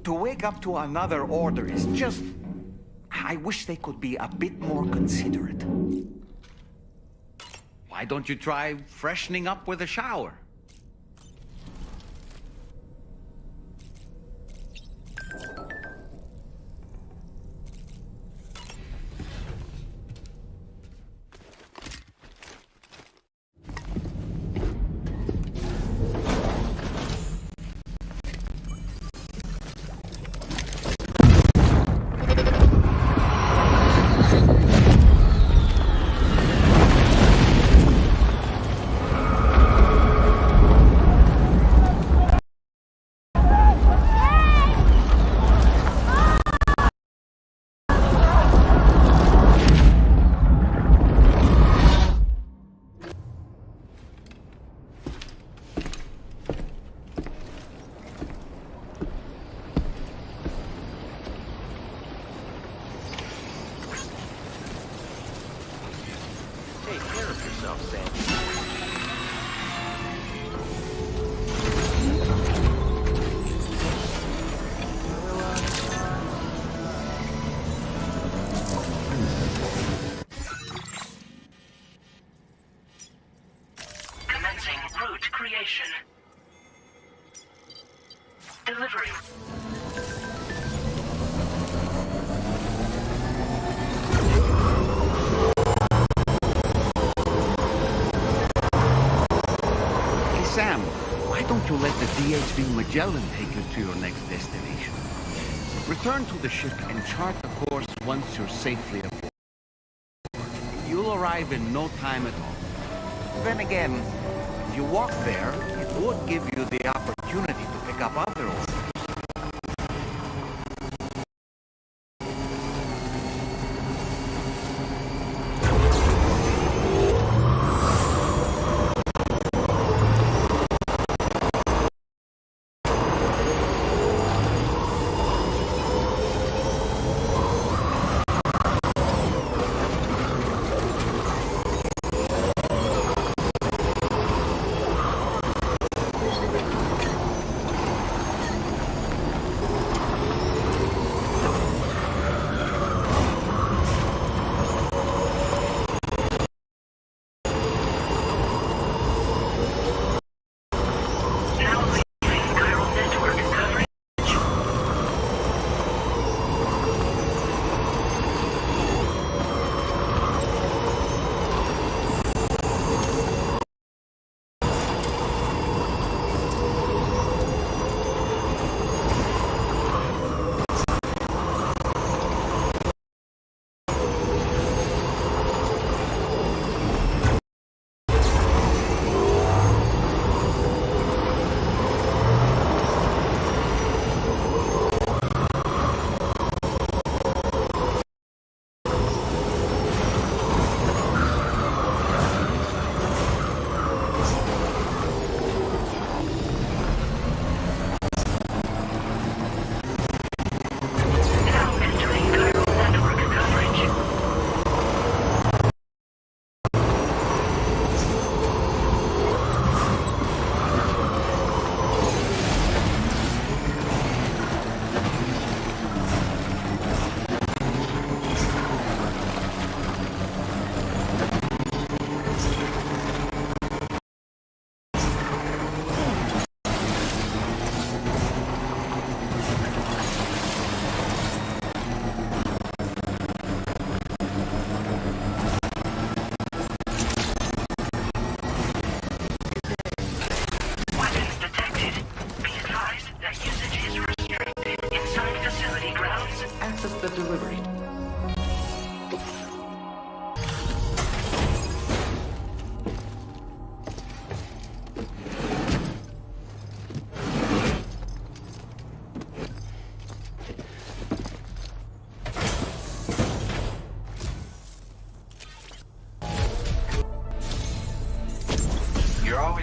To wake up to another order is just... I wish they could be a bit more considerate. Why don't you try freshening up with a shower? to let the DHV Magellan take you to your next destination. Return to the ship and chart the course once you're safely aboard. You'll arrive in no time at all. Then again, if you walk there, it would give you the opportunity to pick up other orders.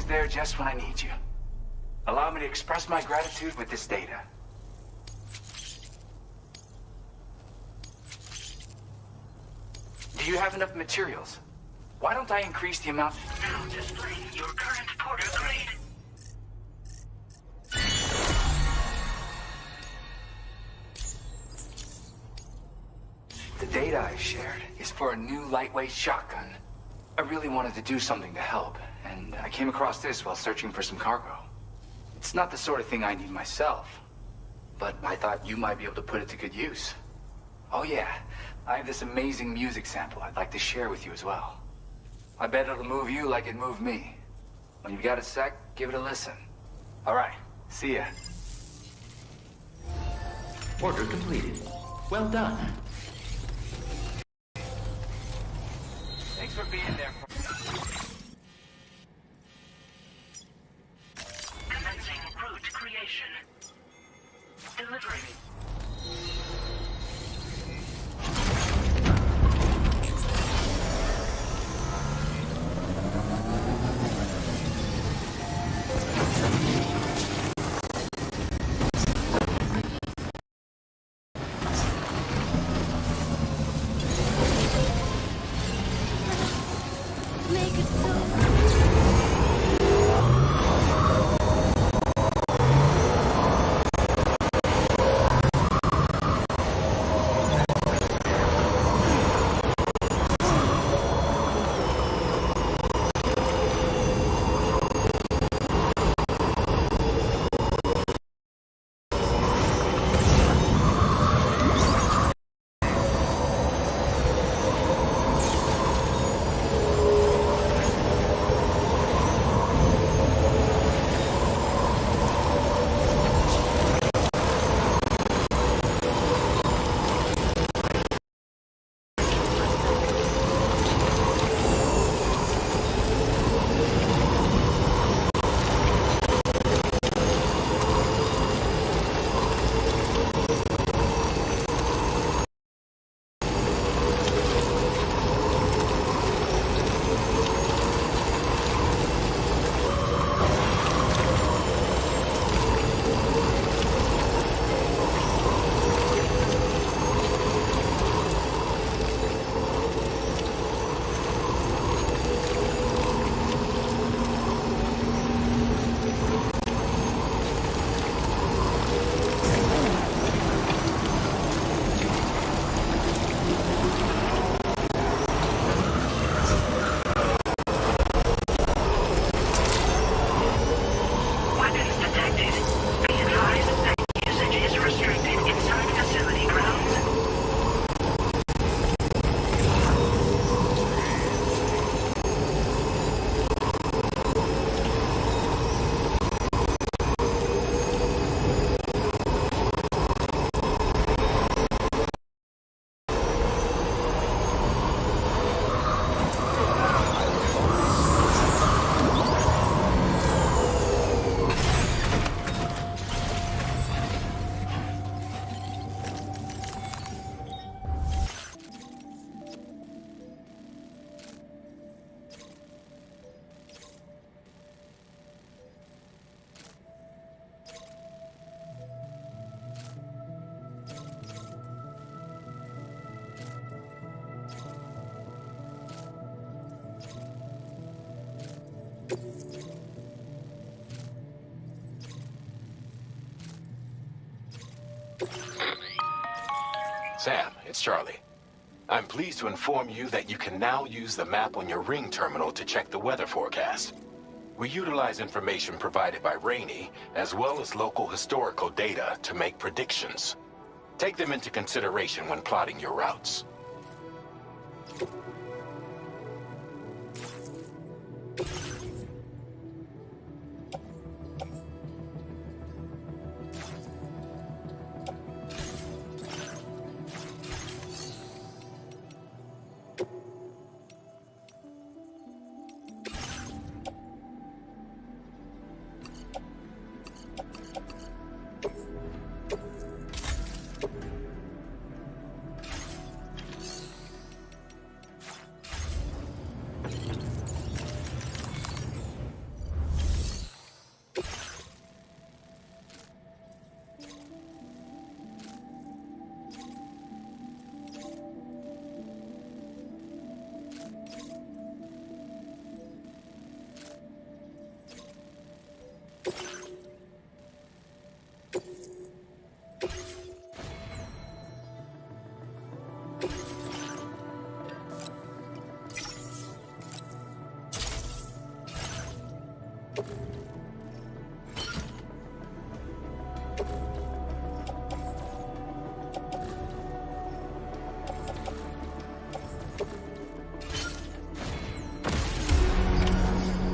There just when I need you. Allow me to express my gratitude with this data. Do you have enough materials? Why don't I increase the amount? Now displaying your current porter grade. The data I shared is for a new lightweight shotgun. I really wanted to do something to help, and I came across this while searching for some cargo. It's not the sort of thing I need myself, but I thought you might be able to put it to good use. Oh yeah, I have this amazing music sample I'd like to share with you as well. I bet it'll move you like it moved me. When you've got a sec, give it a listen. All right, see ya. Order completed. Well done. Thanks for being there. Commencing route creation. Delivering. Sam, it's Charlie. I'm pleased to inform you that you can now use the map on your Ring terminal to check the weather forecast. We utilize information provided by Rainey, as well as local historical data to make predictions. Take them into consideration when plotting your routes.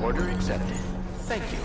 Order accepted. Thank you.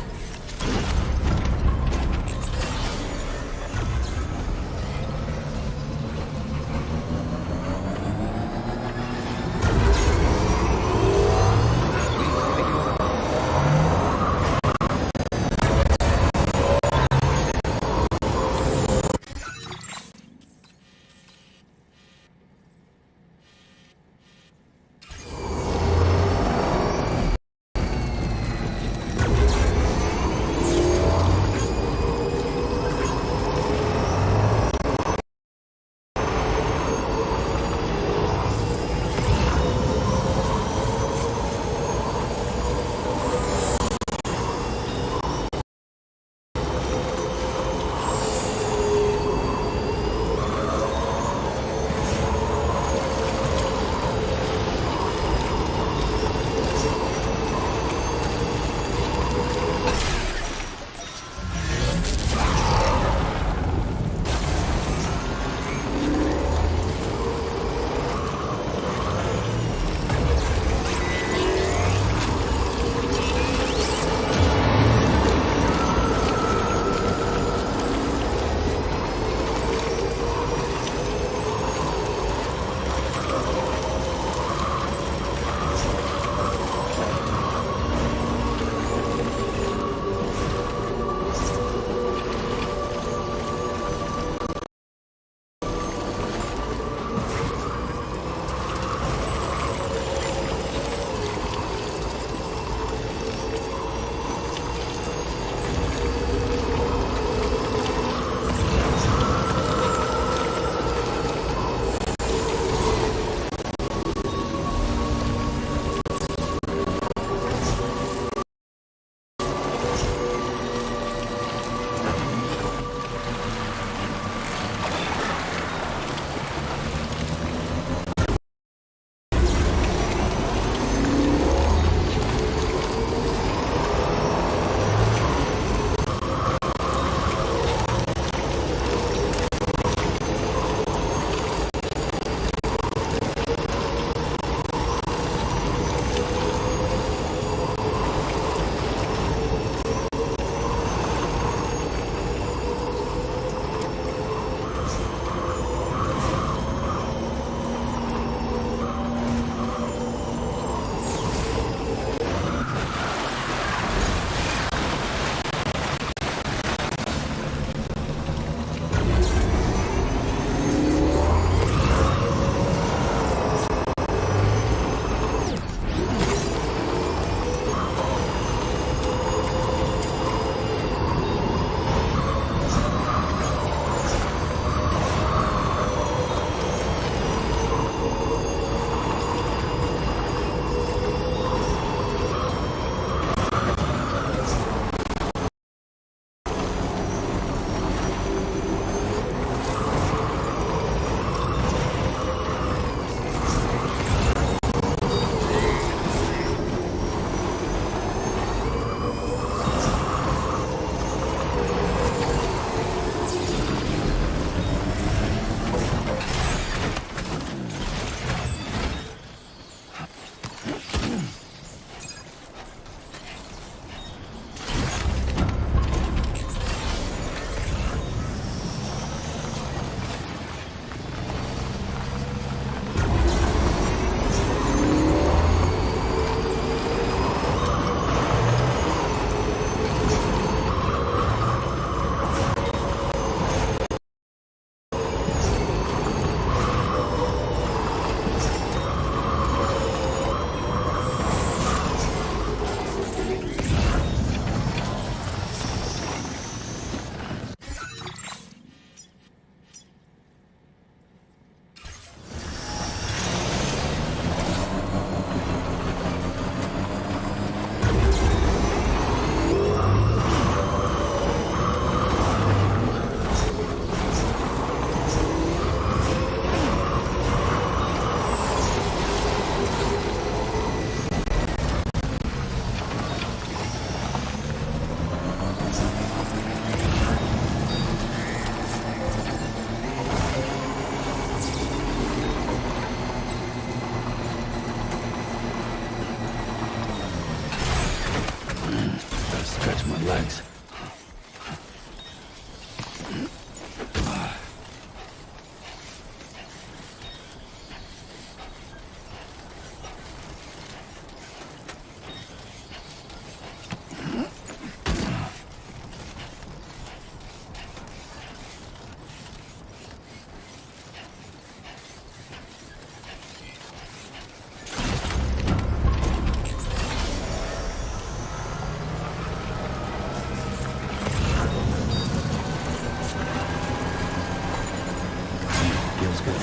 Sounds good.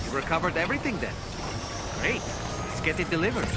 You recovered everything then? Great. Let's get it delivered.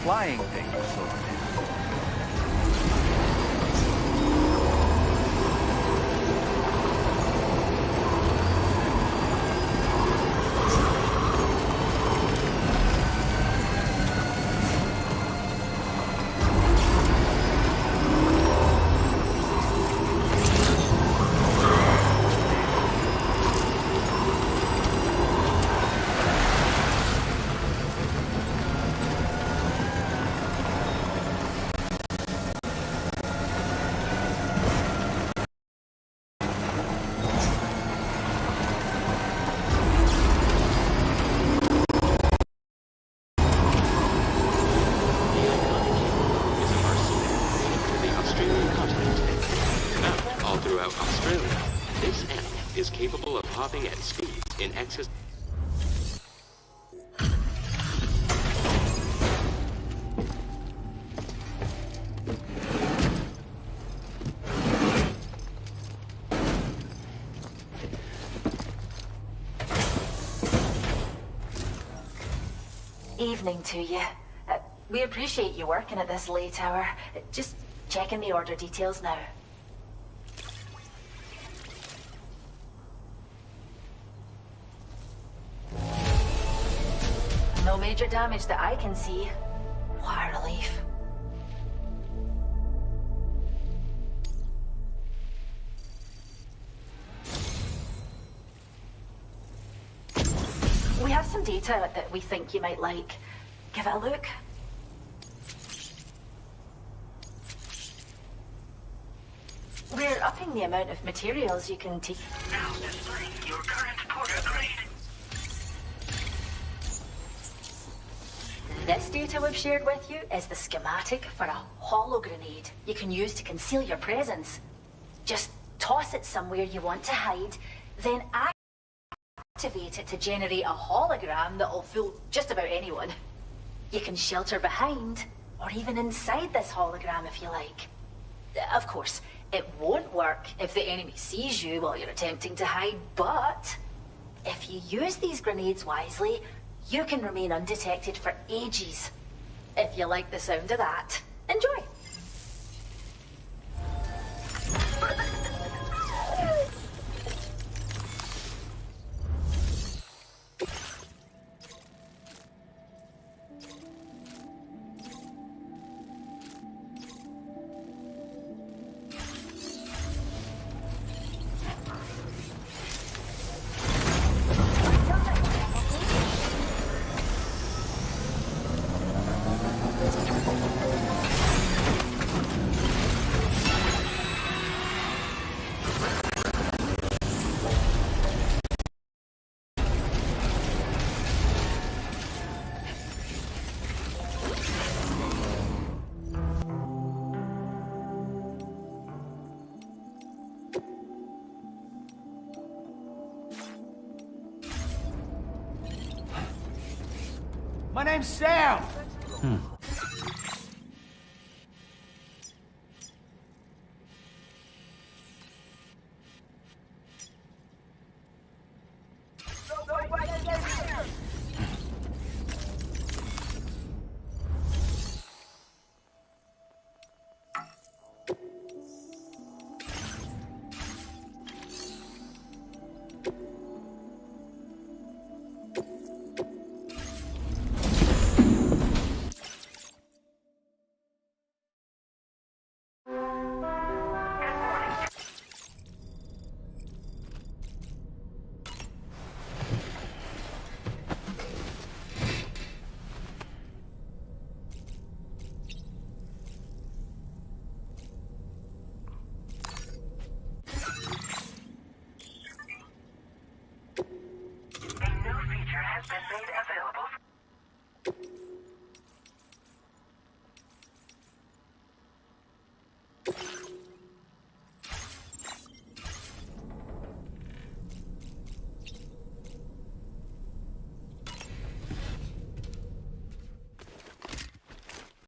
Flying things. Hopping at speeds in excess. Evening to you. We appreciate you working at this late hour. Just checking the order details now. No major damage that I can see. What a relief. We have some data that we think you might like. Give it a look. We're upping the amount of materials you can take. Now displaying your current porter grade. This data we've shared with you is the schematic for a holo grenade you can use to conceal your presence. Just toss it somewhere you want to hide, then activate it to generate a hologram that'll fool just about anyone. You can shelter behind, or even inside this hologram if you like. Of course, it won't work if the enemy sees you while you're attempting to hide, but if you use these grenades wisely, you can remain undetected for ages. If you like the sound of that, enjoy. name's Sam.